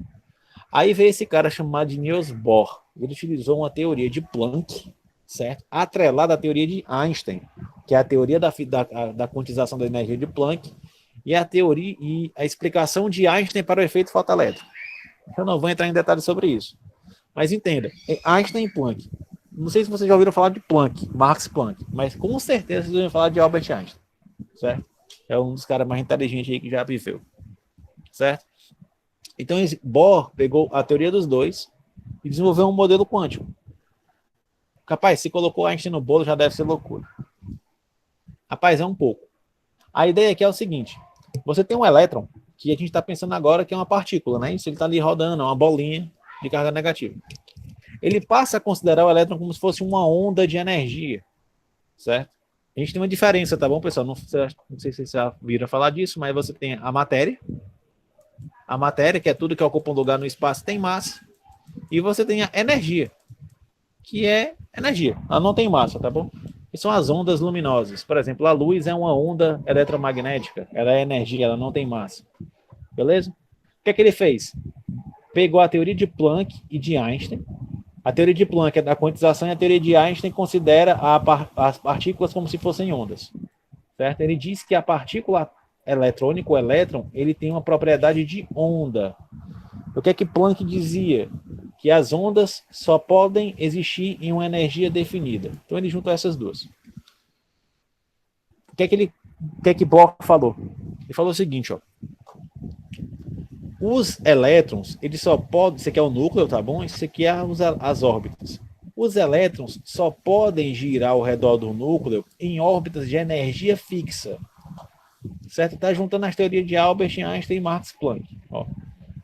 [SPEAKER 1] Aí veio esse cara chamado de Niels Bohr. Ele utilizou uma teoria de Planck, certo? Atrelada à teoria de Einstein, que é a teoria da quantização da energia de Planck, e a teoria e a explicação de Einstein para o efeito fotoelétrico. Eu não vou entrar em detalhes sobre isso. Mas entenda, Einstein e Planck. Não sei se vocês já ouviram falar de Planck, Max Planck, mas com certeza vocês ouviram falar de Albert Einstein, certo? É um dos caras mais inteligentes aí que já viveu, certo? Então, Bohr pegou a teoria dos dois e desenvolveu um modelo quântico. Rapaz, se colocou Einstein no bolo, já deve ser loucura. Rapaz, é um pouco. A ideia aqui é o seguinte, você tem um elétron, que a gente está pensando agora que é uma partícula, né? Isso ele está ali rodando, é uma bolinha de carga negativa. Ele passa a considerar o elétron como se fosse uma onda de energia, certo? A gente tem uma diferença, tá bom, pessoal? Não sei se vocês já viram falar disso, mas você tem a matéria, que é tudo que ocupa um lugar no espaço, tem massa, e você tem a energia, que é energia. Ela não tem massa, tá bom? Que são as ondas luminosas. Por exemplo, a luz é uma onda eletromagnética, ela é energia, ela não tem massa. Beleza? O que é que ele fez? Pegou a teoria de Planck e de Einstein. A teoria de Planck é da quantização e a teoria de Einstein considera as partículas como se fossem ondas. Certo? Ele diz que a partícula eletrônica, o elétron, ele tem uma propriedade de onda. O que é que Planck dizia? Que as ondas só podem existir em uma energia definida. Então ele juntou essas duas. O que é que Bohr falou? Ele falou o seguinte, ó. Os elétrons, eles só podem, isso aqui é o núcleo, tá bom? Isso aqui é as órbitas. Os elétrons só podem girar ao redor do núcleo em órbitas de energia fixa. Certo? Está juntando as teorias de Albert Einstein e Max Planck. Ó.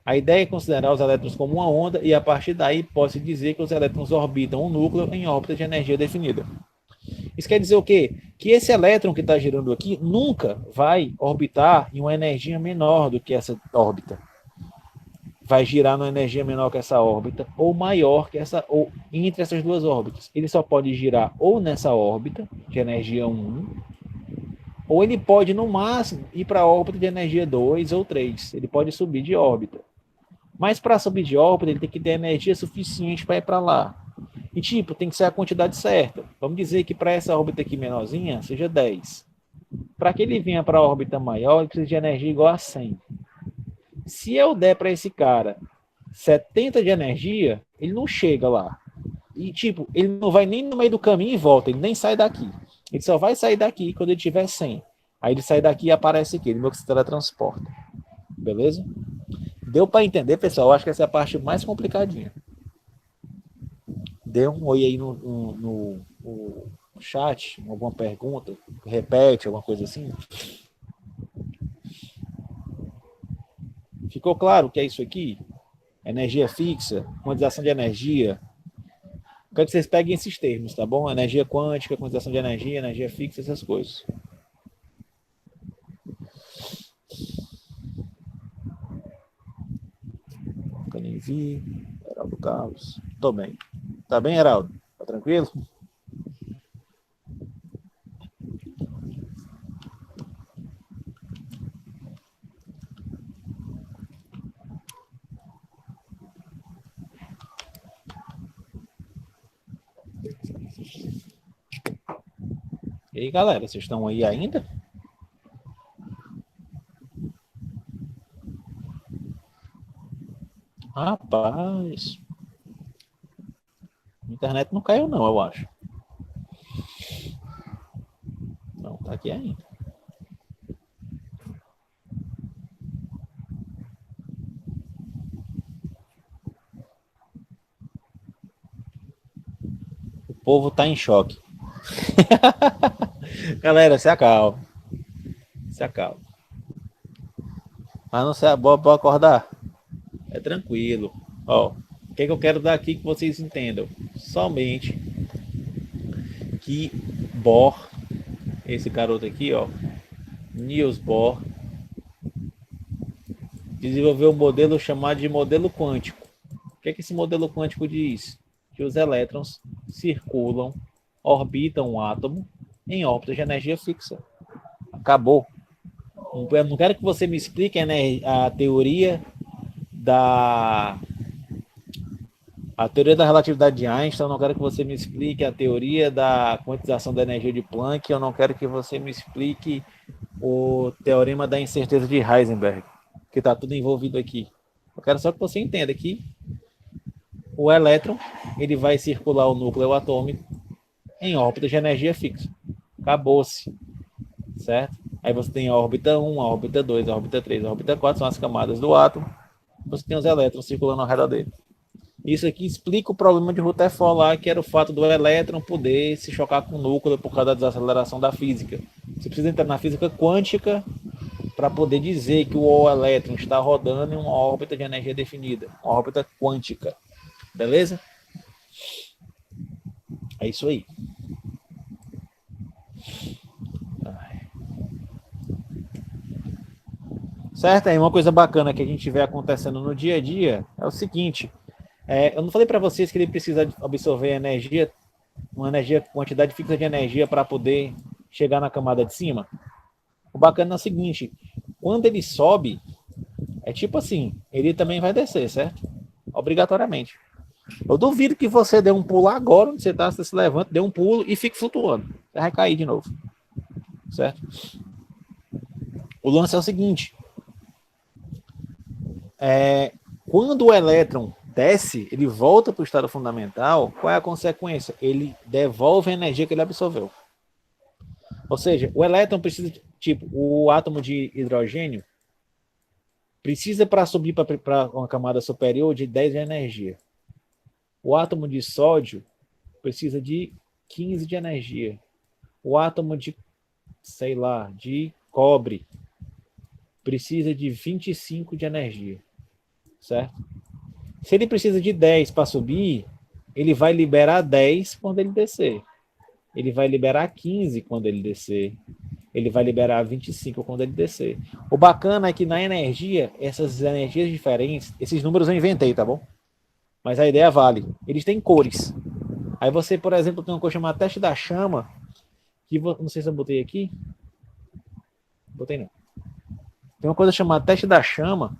[SPEAKER 1] A ideia é considerar os elétrons como uma onda e a partir daí pode-se dizer que os elétrons orbitam o núcleo em órbita de energia definida. Isso quer dizer o quê? Que esse elétron que está girando aqui nunca vai orbitar em uma energia menor do que essa órbita. Vai girar numa energia menor que essa órbita ou maior que essa, ou entre essas duas órbitas. Ele só pode girar ou nessa órbita de energia 1, ou ele pode no máximo ir para a órbita de energia 2 ou 3. Ele pode subir de órbita. Mas para subir de órbita, ele tem que ter energia suficiente para ir para lá. E tipo, tem que ser a quantidade certa. Vamos dizer que para essa órbita aqui menorzinha, seja 10. Para que ele venha para a órbita maior, ele precisa de energia igual a 100. Se eu der para esse cara 70 de energia, ele não chega lá. E, tipo, ele não vai nem no meio do caminho e volta, ele nem sai daqui. Ele só vai sair daqui quando ele tiver 100. Aí ele sai daqui e aparece aqui, ele meio que se teletransporta. Beleza? Deu para entender, pessoal? Eu acho que essa é a parte mais complicadinha. Dê um oi aí no chat, alguma pergunta, repete, alguma coisa assim. Ficou claro o que é isso aqui? Energia fixa, quantização de energia. Quero que vocês peguem esses termos, tá bom? Energia quântica, quantização de energia fixa, essas coisas. Nunca nem vi. Heraldo Carlos. Tô bem. Tá bem, Heraldo? Tá tranquilo? E aí, galera, vocês estão aí ainda? Rapaz. A internet não caiu, não, eu acho. Não, tá aqui ainda. O povo tá em choque. Galera, se acalma. Se acalma. Mas não se boa acordar. É tranquilo. Ó, o que eu quero dar aqui que vocês entendam? Somente que Bohr, esse garoto aqui, ó, Niels Bohr, desenvolveu um modelo chamado de modelo quântico. O que esse modelo quântico diz? Que os elétrons circulam, orbitam um átomo em órbita de energia fixa. Acabou. Eu não quero que você me explique a teoria da relatividade de Einstein, eu não quero que você me explique a teoria da quantização da energia de Planck, eu não quero que você me explique o teorema da incerteza de Heisenberg, que está tudo envolvido aqui. Eu quero só que você entenda que o elétron ele vai circular o núcleo atômico em órbita de energia fixa. Acabou-se. Certo? Aí você tem a órbita 1, a órbita 2, a órbita 3, a órbita 4, são as camadas do átomo. Você tem os elétrons circulando ao redor dele. Isso aqui explica o problema de Rutherford lá, que era o fato do elétron poder se chocar com o núcleo por causa da desaceleração da física. Você precisa entrar na física quântica para poder dizer que o elétron está rodando em uma órbita de energia definida, uma órbita quântica. Beleza? É isso aí. Certo? Aí uma coisa bacana que a gente vê acontecendo no dia a dia é o seguinte: eu não falei para vocês que ele precisa absorver energia, uma energia, quantidade fixa de energia para poder chegar na camada de cima? O bacana é o seguinte: quando ele sobe, é tipo assim, ele também vai descer, certo? Obrigatoriamente. Eu duvido que você dê um pulo agora, onde você está, você se levanta, dê um pulo e fique flutuando. Você vai cair de novo, certo? O lance é o seguinte: quando o elétron desce, ele volta para o estado fundamental, qual é a consequência? Ele devolve a energia que ele absorveu. Ou seja, o elétron precisa, tipo, o átomo de hidrogênio precisa para subir para uma camada superior de 10 de energia. O átomo de sódio precisa de 15 de energia. O átomo de, sei lá, de cobre precisa de 25 de energia, certo? Se ele precisa de 10 para subir, ele vai liberar 10 quando ele descer. Ele vai liberar 15 quando ele descer. Ele vai liberar 25 quando ele descer. O bacana é que na energia, essas energias diferentes, esses números eu inventei, tá bom? Mas a ideia vale. Eles têm cores. Aí você, por exemplo, tem uma coisa chamada teste da chama, que não sei se eu botei aqui. Botei não. Tem uma coisa chamada teste da chama,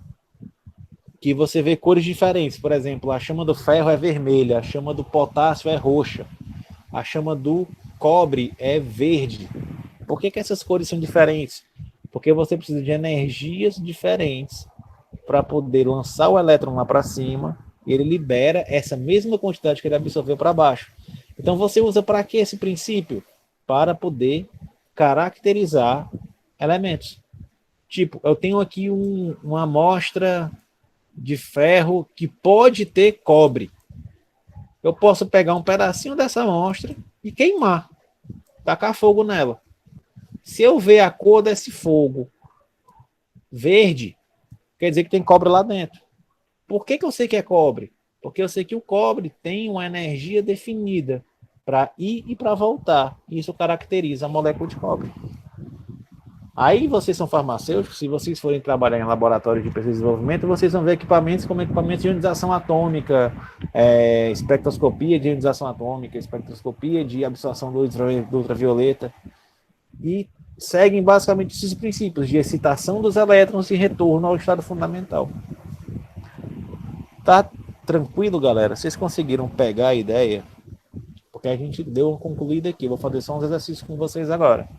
[SPEAKER 1] que você vê cores diferentes. Por exemplo, a chama do ferro é vermelha, a chama do potássio é roxa, a chama do cobre é verde. Por que essas cores são diferentes? Porque você precisa de energias diferentes para poder lançar o elétron lá para cima e ele libera essa mesma quantidade que ele absorveu para baixo. Então você usa para que esse princípio? Para poder caracterizar elementos. Tipo, eu tenho aqui uma amostra de ferro que pode ter cobre. Eu posso pegar um pedacinho dessa amostra e queimar, tacar fogo nela. Se eu ver a cor desse fogo verde, quer dizer que tem cobre lá dentro. Por que eu sei que é cobre? Porque eu sei que o cobre tem uma energia definida para ir e para voltar. Isso caracteriza a molécula de cobre. Aí vocês são farmacêuticos, se vocês forem trabalhar em laboratórios de pesquisa e desenvolvimento, vocês vão ver equipamentos como equipamentos de ionização atômica, espectroscopia de ionização atômica, espectroscopia de absorção do ultravioleta, e seguem basicamente esses princípios de excitação dos elétrons e retorno ao estado fundamental. Tá tranquilo, galera? Vocês conseguiram pegar a ideia? Porque a gente deu uma concluída aqui. Vou fazer só uns exercícios com vocês agora.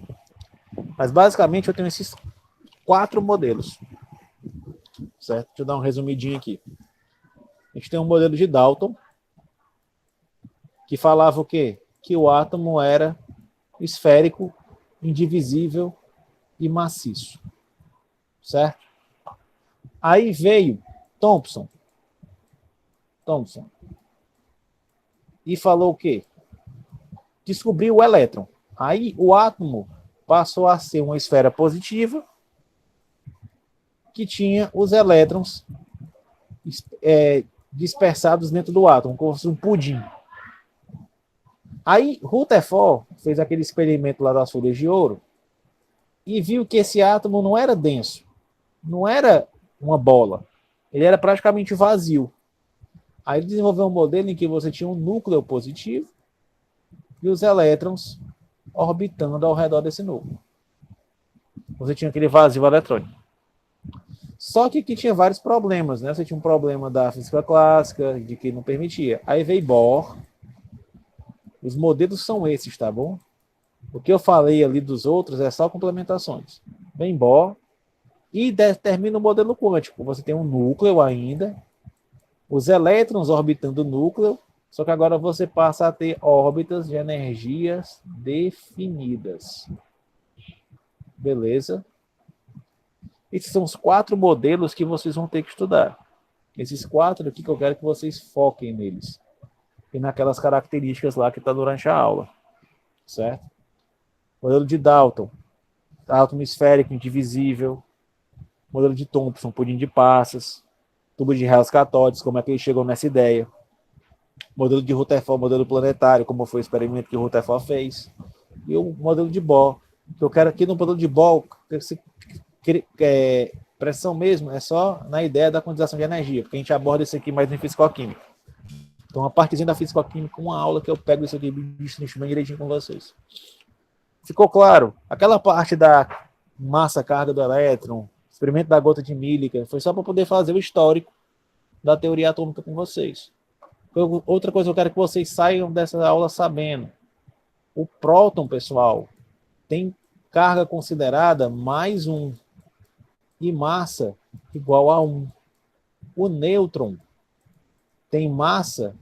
[SPEAKER 1] Mas basicamente eu tenho esses 4 modelos. Certo? Deixa eu dar um resumidinho aqui. A gente tem um modelo de Dalton, que falava o quê? Que o átomo era esférico, indivisível e maciço. Certo? Aí veio Thomson. E falou o quê? Descobriu o elétron. Aí o átomo passou a ser uma esfera positiva que tinha os elétrons dispersados dentro do átomo, como se fosse um pudim. Aí Rutherford fez aquele experimento lá das folhas de ouro e viu que esse átomo não era denso, não era uma bola, ele era praticamente vazio. Aí ele desenvolveu um modelo em que você tinha um núcleo positivo e os elétrons orbitando ao redor desse núcleo. Você tinha aquele vazio eletrônico. Só que aqui tinha vários problemas, né? Você tinha um problema da física clássica, de que não permitia. Aí veio Bohr. Os modelos são esses, tá bom? O que eu falei ali dos outros é só complementações. Vem Bohr e determina o modelo quântico. Você tem um núcleo ainda, os elétrons orbitando o núcleo, só que agora você passa a ter órbitas de energias definidas. Beleza? Esses são os 4 modelos que vocês vão ter que estudar. Esses 4 aqui que eu quero que vocês foquem neles. E naquelas características lá que está durante a aula. Certo? Modelo de Dalton. Átomo esférico, indivisível. Modelo de Thomson, pudim de passas. Tubo de raios catódicos, como é que ele chegou nessa ideia. Modelo de Rutherford, modelo planetário, como foi o experimento que o Rutherford fez. E o modelo de Bohr. Que eu quero aqui no modelo de Bohr, Pressão mesmo é só na ideia da quantização de energia, porque a gente aborda isso aqui mais em fisicoquímica. Então, a partezinha da fisicoquímica, uma aula que eu pego isso aqui e destrincho bem direitinho com vocês. Ficou claro? Aquela parte da massa carga do elétron, experimento da gota de Millikan, foi só para poder fazer o histórico da teoria atômica com vocês. Outra coisa que eu quero que vocês saiam dessa aula sabendo. O próton, pessoal, tem carga considerada mais 1 e massa igual a 1. O nêutron tem massa,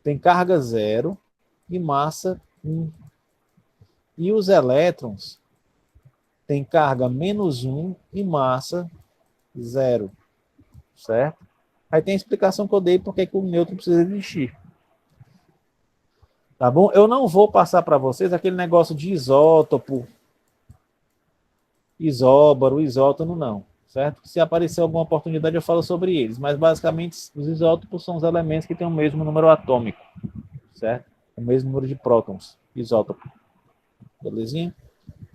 [SPEAKER 1] tem carga 0 e massa 1. E os elétrons têm carga menos 1 e massa 0. Certo? Aí tem a explicação que eu dei porque que o nêutron precisa existir. Tá bom? Eu não vou passar para vocês aquele negócio de isótopo, isóbaro, isótono, não. Certo? Se aparecer alguma oportunidade, eu falo sobre eles. Mas, basicamente, os isótopos são os elementos que têm o mesmo número atômico. Certo? O mesmo número de prótons. Isótopo. Belezinha?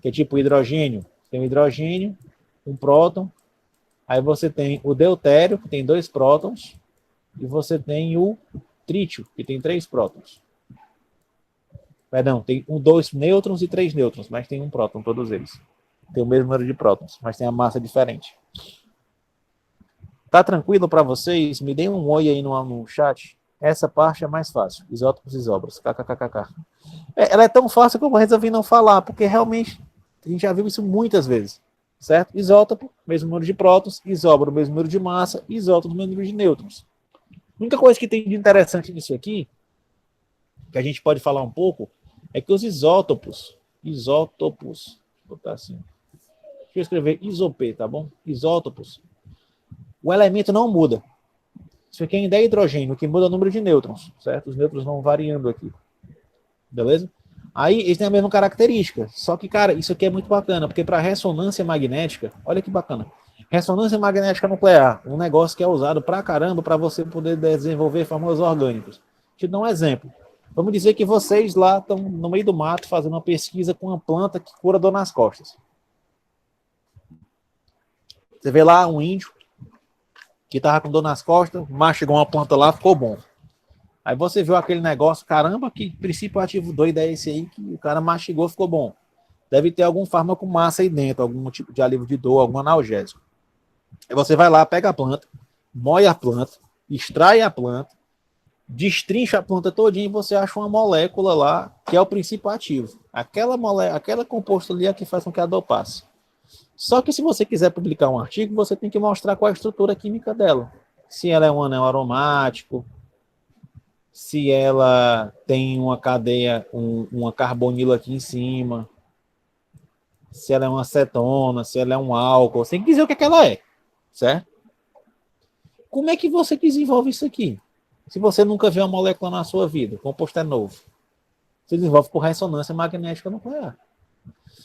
[SPEAKER 1] Que é tipo hidrogênio. Tem um hidrogênio, um próton. Aí você tem o deutério, que tem 2 prótons. E você tem o trítio, que tem 3 prótons. Perdão, tem 2 nêutrons e 3 nêutrons, mas tem um próton, todos eles. Tem o mesmo número de prótons, mas tem a massa diferente. Tá tranquilo para vocês? Me deem um oi aí no chat. Essa parte é mais fácil. Isótopos e isóbaros. KKKK. Ela é tão fácil que eu resolvi não falar, porque realmente a gente já viu isso muitas vezes. Certo? Isótopo, mesmo número de prótons. Isóbaro, mesmo número de massa. Isótopo, mesmo número de nêutrons. A única coisa que tem de interessante nisso aqui, que a gente pode falar um pouco, é que os isótopos, vou botar assim, deixa eu escrever isop, tá bom? Isótopos, o elemento não muda. Isso aqui ainda é hidrogênio, o que muda é o número de nêutrons, certo? Os nêutrons vão variando aqui, beleza? Aí eles têm a mesma característica, só que, cara, isso aqui é muito bacana, porque para ressonância magnética, olha que bacana, ressonância magnética nuclear, um negócio que é usado pra caramba para você poder desenvolver fórmulas orgânicas. Te dou um exemplo. Vamos dizer que vocês lá estão no meio do mato fazendo uma pesquisa com uma planta que cura dor nas costas. Você vê lá um índio que estava com dor nas costas, mastigou uma planta lá, ficou bom. Aí você viu aquele negócio, caramba, que princípio ativo doido é esse aí que o cara mastigou, ficou bom. Deve ter algum fármaco massa aí dentro, algum tipo de alívio de dor, algum analgésico. Aí você vai lá, pega a planta, moe a planta, extrai a planta, destrincha a planta todinha e você acha uma molécula lá que é o princípio ativo. Aquela composto ali é que faz com que a dor passe. Só que se você quiser publicar um artigo, você tem que mostrar qual é a estrutura química dela. Se ela é um anel aromático, se ela tem uma cadeia, uma carbonila aqui em cima, se ela é uma acetona, se ela é um álcool, você tem que dizer o que ela é, certo? Como é que você desenvolve isso aqui? Se você nunca viu uma molécula na sua vida, o composto é novo, você desenvolve por ressonância magnética nuclear.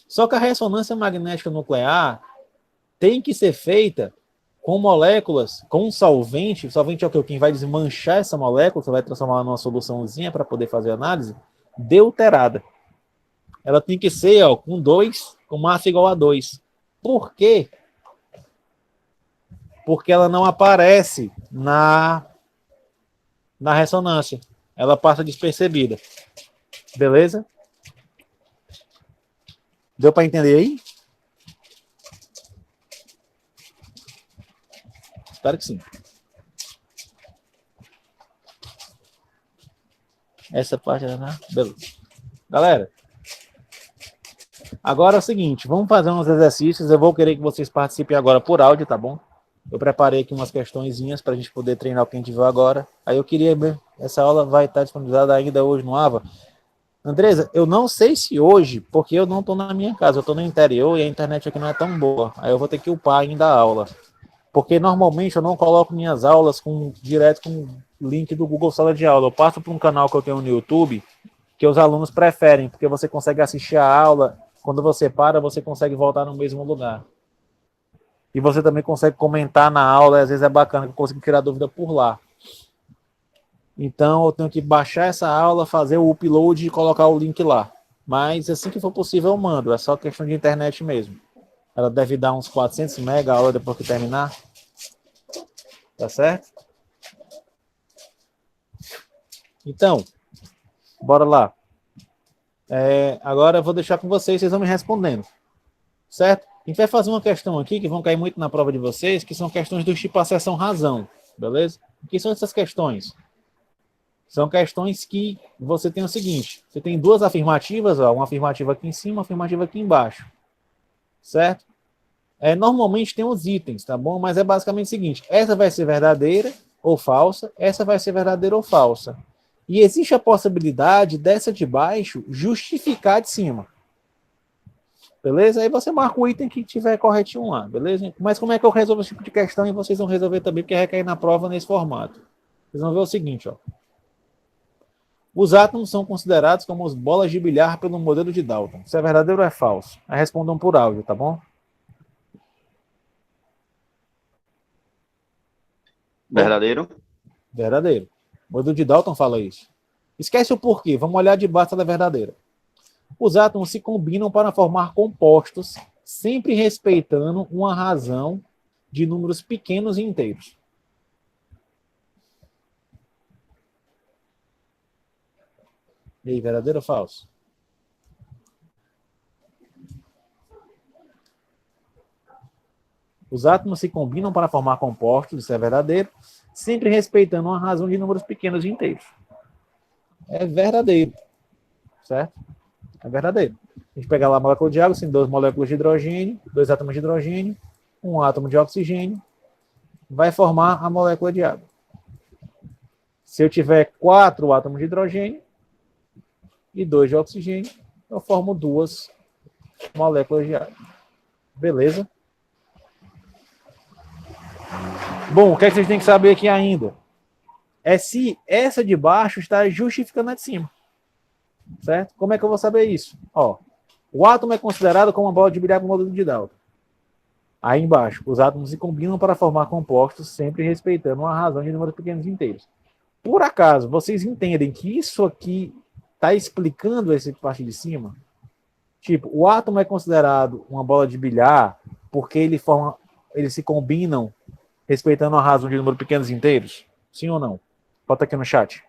[SPEAKER 1] Só que a ressonância magnética nuclear tem que ser feita com moléculas, com um solvente. O solvente é o que? Quem vai desmanchar essa molécula, você vai transformar ela numa soluçãozinha para poder fazer a análise, deuterada. Ela tem que ser com 2, com massa igual a 2. Por quê? Porque ela não aparece na ressonância. Ela passa despercebida. Beleza? Deu para entender aí? Espero que sim. Essa parte, né? Beleza. Galera, agora é o seguinte, vamos fazer uns exercícios. Eu vou querer que vocês participem agora por áudio, tá bom? Eu preparei aqui umas questõezinhas para a gente poder treinar o que a gente viu agora. Aí eu queria ver, essa aula vai estar disponibilizada ainda hoje no AVA. Andresa, eu não sei se hoje, porque eu não estou na minha casa, eu estou no interior e a internet aqui não é tão boa. Aí eu vou ter que upar ainda a aula. Porque normalmente eu não coloco minhas aulas direto com o link do Google Sala de Aula. Eu passo para um canal que eu tenho no YouTube, que os alunos preferem, porque você consegue assistir a aula, quando você para, você consegue voltar no mesmo lugar. E você também consegue comentar na aula, e às vezes é bacana, que eu consigo tirar dúvida por lá. Então eu tenho que baixar essa aula, fazer o upload e colocar o link lá. Mas assim que for possível eu mando, é só questão de internet mesmo. Ela deve dar uns 400 mega a hora depois que terminar. Tá certo? Então, bora lá. Agora eu vou deixar com vocês vão me respondendo. Certo? A gente vai fazer uma questão aqui que vão cair muito na prova de vocês, que são questões do tipo acessão razão. Beleza? O que são essas questões? São questões que você tem o seguinte: você tem duas afirmativas, ó, uma afirmativa aqui em cima, uma afirmativa aqui embaixo. Certo? Normalmente tem os itens, tá bom? Mas é basicamente o seguinte: essa vai ser verdadeira ou falsa, essa vai ser verdadeira ou falsa. E existe a possibilidade dessa de baixo justificar de cima. Beleza? Aí você marca o item que tiver corretinho lá, beleza? Mas como é que eu resolvo esse tipo de questão? E vocês vão resolver também, porque recair na prova nesse formato. Vocês vão ver o seguinte, ó. Os átomos são considerados como as bolas de bilhar pelo modelo de Dalton. Isso é verdadeiro ou é falso? Aí respondam por áudio, tá bom?
[SPEAKER 2] Verdadeiro.
[SPEAKER 1] Verdadeiro. O modelo de Dalton fala isso. Esquece o porquê. Vamos olhar debaixo da verdadeira. Os átomos se combinam para formar compostos, sempre respeitando uma razão de números pequenos e inteiros. E aí, verdadeiro ou falso? Os átomos se combinam para formar compostos, isso é verdadeiro, sempre respeitando uma razão de números pequenos e inteiros. É verdadeiro, certo? É verdadeiro. A gente pega lá a molécula de água, tem 2 moléculas de hidrogênio, 2 átomos de hidrogênio, 1 átomo de oxigênio, vai formar a molécula de água. Se eu tiver 4 átomos de hidrogênio e 2 de oxigênio, eu formo 2 moléculas de água. Beleza? Bom, o que é que vocês têm que saber aqui ainda? É se essa de baixo está justificando a de cima. Certo? Como é que eu vou saber isso? Ó, o átomo é considerado como uma bola de bilhar com modelo de Dalton. Aí embaixo, os átomos se combinam para formar compostos, sempre respeitando uma razão de números pequenos inteiros. Por acaso, vocês entendem que isso aqui está explicando essa parte de cima? Tipo, o átomo é considerado uma bola de bilhar porque eles se combinam respeitando a razão de números pequenos inteiros? Sim ou não? Bota aqui no chat.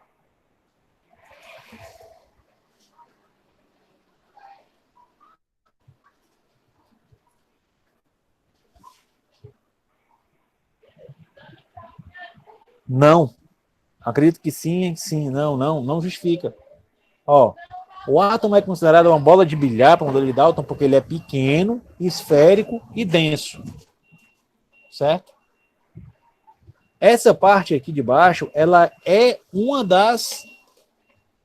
[SPEAKER 1] Não. Acredito que sim, sim, não justifica. Ó, o átomo é considerado uma bola de bilhar para o modelo de Dalton porque ele é pequeno, esférico e denso. Certo? Essa parte aqui de baixo, ela é uma das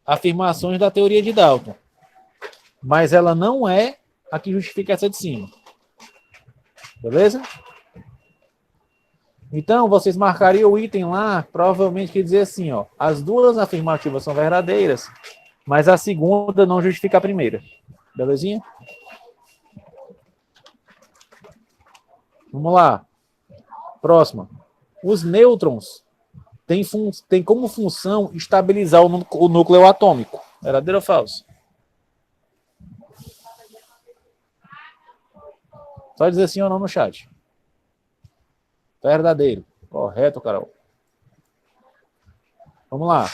[SPEAKER 1] afirmações da teoria de Dalton. Mas ela não é a que justifica essa de cima. Beleza? Então, vocês marcariam o item lá, provavelmente que dizer assim, ó, as duas afirmativas são verdadeiras, mas a segunda não justifica a primeira. Belezinha? Vamos lá. Próxima. Os nêutrons têm como função estabilizar o núcleo atômico. Verdadeiro ou falso? Só dizer sim ou não no chat. Verdadeiro. Correto, Carol. Vamos lá.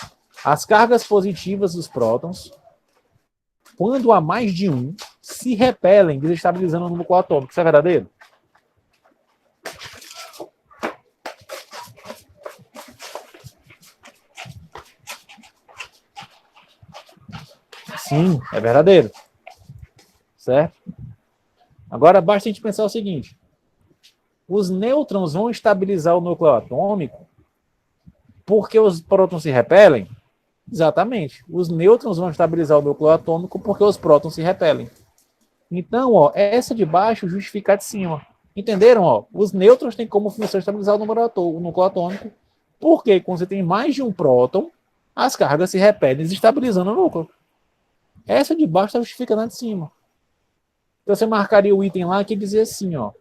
[SPEAKER 1] As cargas positivas dos prótons, quando há mais de um, se repelem, desestabilizando o núcleo atômico. Isso é verdadeiro? Sim, é verdadeiro. Certo? Agora, basta a gente pensar o seguinte. Os nêutrons vão estabilizar o núcleo atômico porque os prótons se repelem? Exatamente. Os nêutrons vão estabilizar o núcleo atômico porque os prótons se repelem. Então, ó, essa de baixo justifica a de cima. Entenderam? Ó? Os nêutrons têm como função estabilizar o núcleo atômico porque quando você tem mais de um próton, as cargas se repelem, desestabilizando o núcleo. Essa de baixo está justificando a de cima. Então, você marcaria o item lá que dizia assim, ó,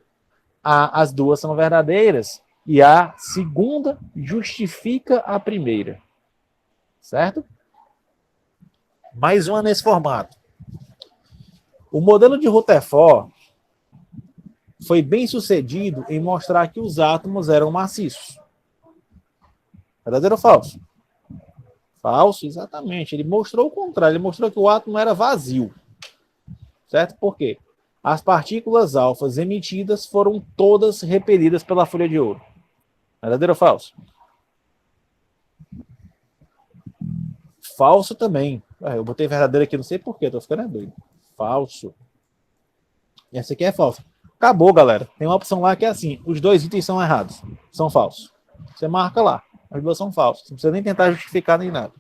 [SPEAKER 1] as duas são verdadeiras e a segunda justifica a primeira. Certo? Mais uma nesse formato. O modelo de Rutherford foi bem sucedido em mostrar que os átomos eram maciços. Verdadeiro ou falso? Falso, exatamente. Ele mostrou o contrário. Ele mostrou que o átomo era vazio. Certo? Por quê? As partículas alfas emitidas foram todas repelidas pela folha de ouro. Verdadeiro ou falso? Falso também. Eu botei verdadeiro aqui, não sei porquê, tô ficando doido. Falso. Essa aqui é falsa. Acabou, galera. Tem uma opção lá que é assim: os dois itens são errados. São falsos. Você marca lá. As duas são falsas. Não precisa nem tentar justificar nem nada.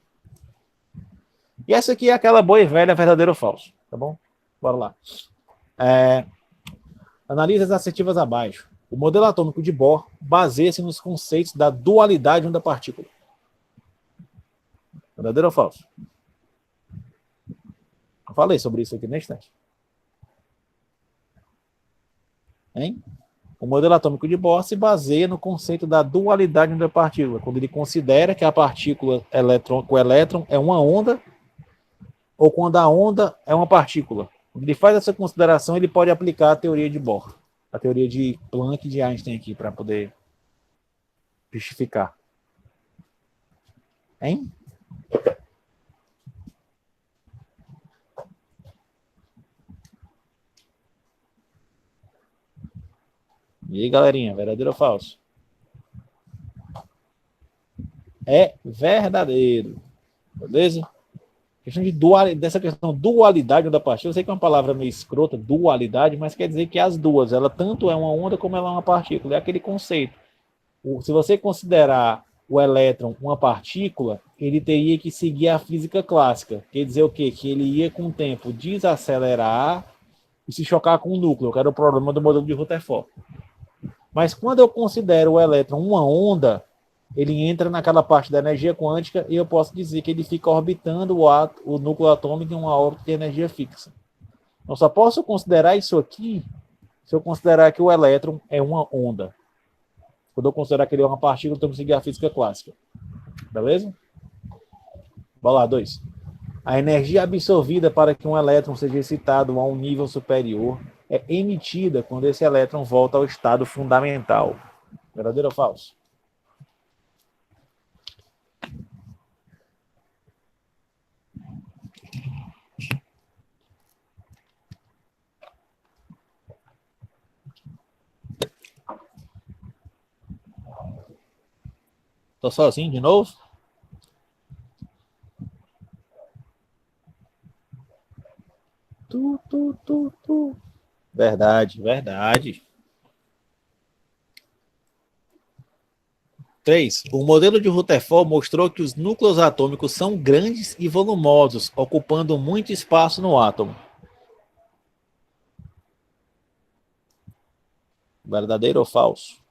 [SPEAKER 1] E essa aqui é aquela boa e velha verdadeiro ou falso. Tá bom? Bora lá. Analise as assertivas abaixo. O modelo atômico de Bohr baseia-se nos conceitos da dualidade da partícula. Verdadeiro ou falso? Eu falei sobre isso aqui na instante. Hein? O modelo atômico de Bohr se baseia no conceito da dualidade da partícula, quando ele considera que a partícula o elétron é uma onda ou quando a onda é uma partícula. Quando ele faz essa consideração, ele pode aplicar a teoria de Bohr, a teoria de Planck e de Einstein aqui, para poder justificar. Hein? E aí, galerinha, verdadeiro ou falso? É verdadeiro. Beleza? Questão de dessa questão dualidade da partícula, eu sei que é uma palavra meio escrota, dualidade, mas quer dizer que as duas, ela tanto é uma onda como ela é uma partícula. É aquele conceito. Se você considerar o elétron uma partícula, ele teria que seguir a física clássica. Quer dizer o quê? Que ele ia com o tempo desacelerar e se chocar com o núcleo, que era o problema do modelo de Rutherford. Mas quando eu considero o elétron uma onda, ele entra naquela parte da energia quântica e eu posso dizer que ele fica orbitando o núcleo atômico em uma órbita de energia fixa. Eu só posso considerar isso aqui se eu considerar que o elétron é uma onda. Quando eu considerar que ele é uma partícula, eu tenho que seguir a física clássica. Beleza? Bora lá, 2. A energia absorvida para que um elétron seja excitado a um nível superior é emitida quando esse elétron volta ao estado fundamental. Verdadeiro ou falso? Tô sozinho de novo? Verdade, verdade. 3. O modelo de Rutherford mostrou que os núcleos atômicos são grandes e volumosos, ocupando muito espaço no átomo. Verdadeiro ou falso?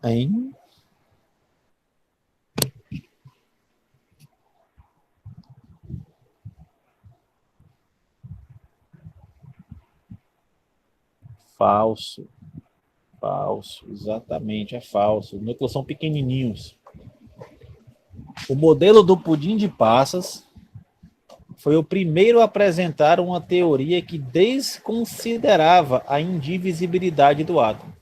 [SPEAKER 1] Hein? Falso. Falso, exatamente, é falso. Os núcleos são pequenininhos. O modelo do pudim de passas foi o primeiro a apresentar uma teoria que desconsiderava a indivisibilidade do átomo.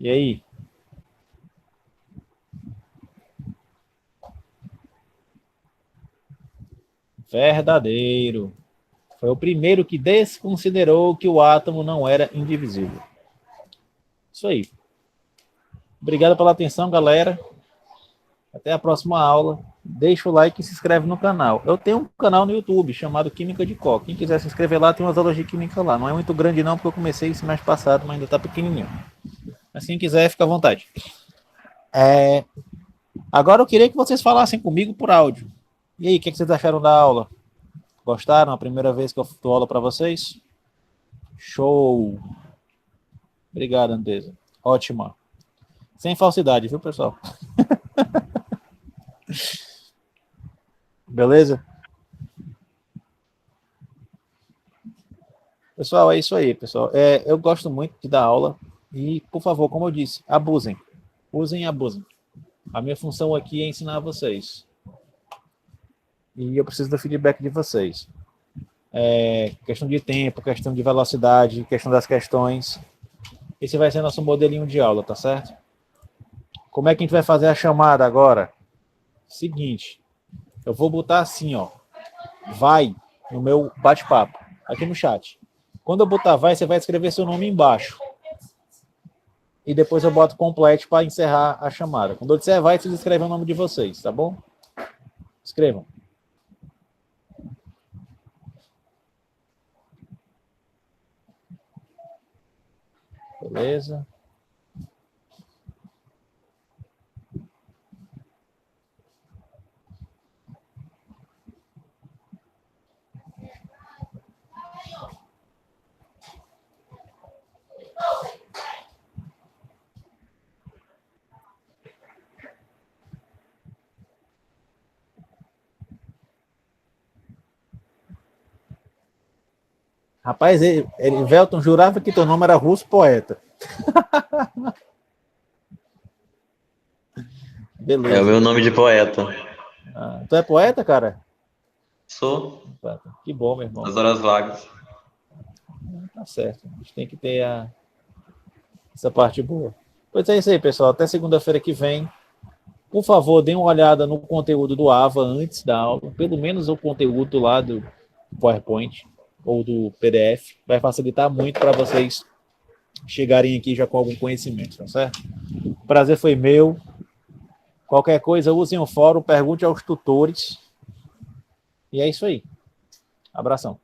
[SPEAKER 1] E aí? Verdadeiro. Foi o primeiro que desconsiderou que o átomo não era indivisível. Isso aí. Obrigado pela atenção, galera. Até a próxima aula. Deixa o like e se inscreve no canal. Eu tenho um canal no YouTube chamado Química de Coque. Quem quiser se inscrever lá, tem umas aulas de química lá. Não é muito grande não, porque eu comecei isso mês passado, mas ainda está pequenininho. Mas quem quiser, fica à vontade. Agora eu queria que vocês falassem comigo por áudio. E aí, o que vocês acharam da aula? Gostaram? A primeira vez que eu dou aula para vocês? Show! Obrigado, Andresa. Ótima. Sem falsidade, viu, pessoal? Beleza? Pessoal, é isso aí, pessoal. Eu gosto muito de dar aula e, por favor, como eu disse, abusem. Usem e abusem. A minha função aqui é ensinar vocês. E eu preciso do feedback de vocês. Questão de tempo, questão de velocidade, questão das questões. Esse vai ser nosso modelinho de aula, tá certo? Como é que a gente vai fazer a chamada agora? Seguinte, eu vou botar assim, ó. Vai no meu bate-papo, aqui no chat. Quando eu botar vai, você vai escrever seu nome embaixo. E depois eu boto complete para encerrar a chamada. Quando eu disser vai, vocês escrevem o nome de vocês, tá bom? Escrevam. Beleza. Rapaz, Velton jurava que teu nome era Russo Poeta. Beleza.
[SPEAKER 2] É o meu nome de poeta.
[SPEAKER 1] Tu é poeta, cara?
[SPEAKER 2] Sou,
[SPEAKER 1] Que bom, meu irmão.
[SPEAKER 2] nas horas vagas.
[SPEAKER 1] Tá certo. A gente tem que ter essa parte boa. Pois é isso aí, pessoal. Até segunda-feira que vem. Por favor, deem uma olhada no conteúdo do AVA antes da aula. Pelo menos o conteúdo lá do PowerPoint ou do PDF. Vai facilitar muito para vocês chegarem aqui já com algum conhecimento, tá certo? O prazer foi meu. Qualquer coisa, usem o fórum, pergunte aos tutores. E é isso aí. Abração.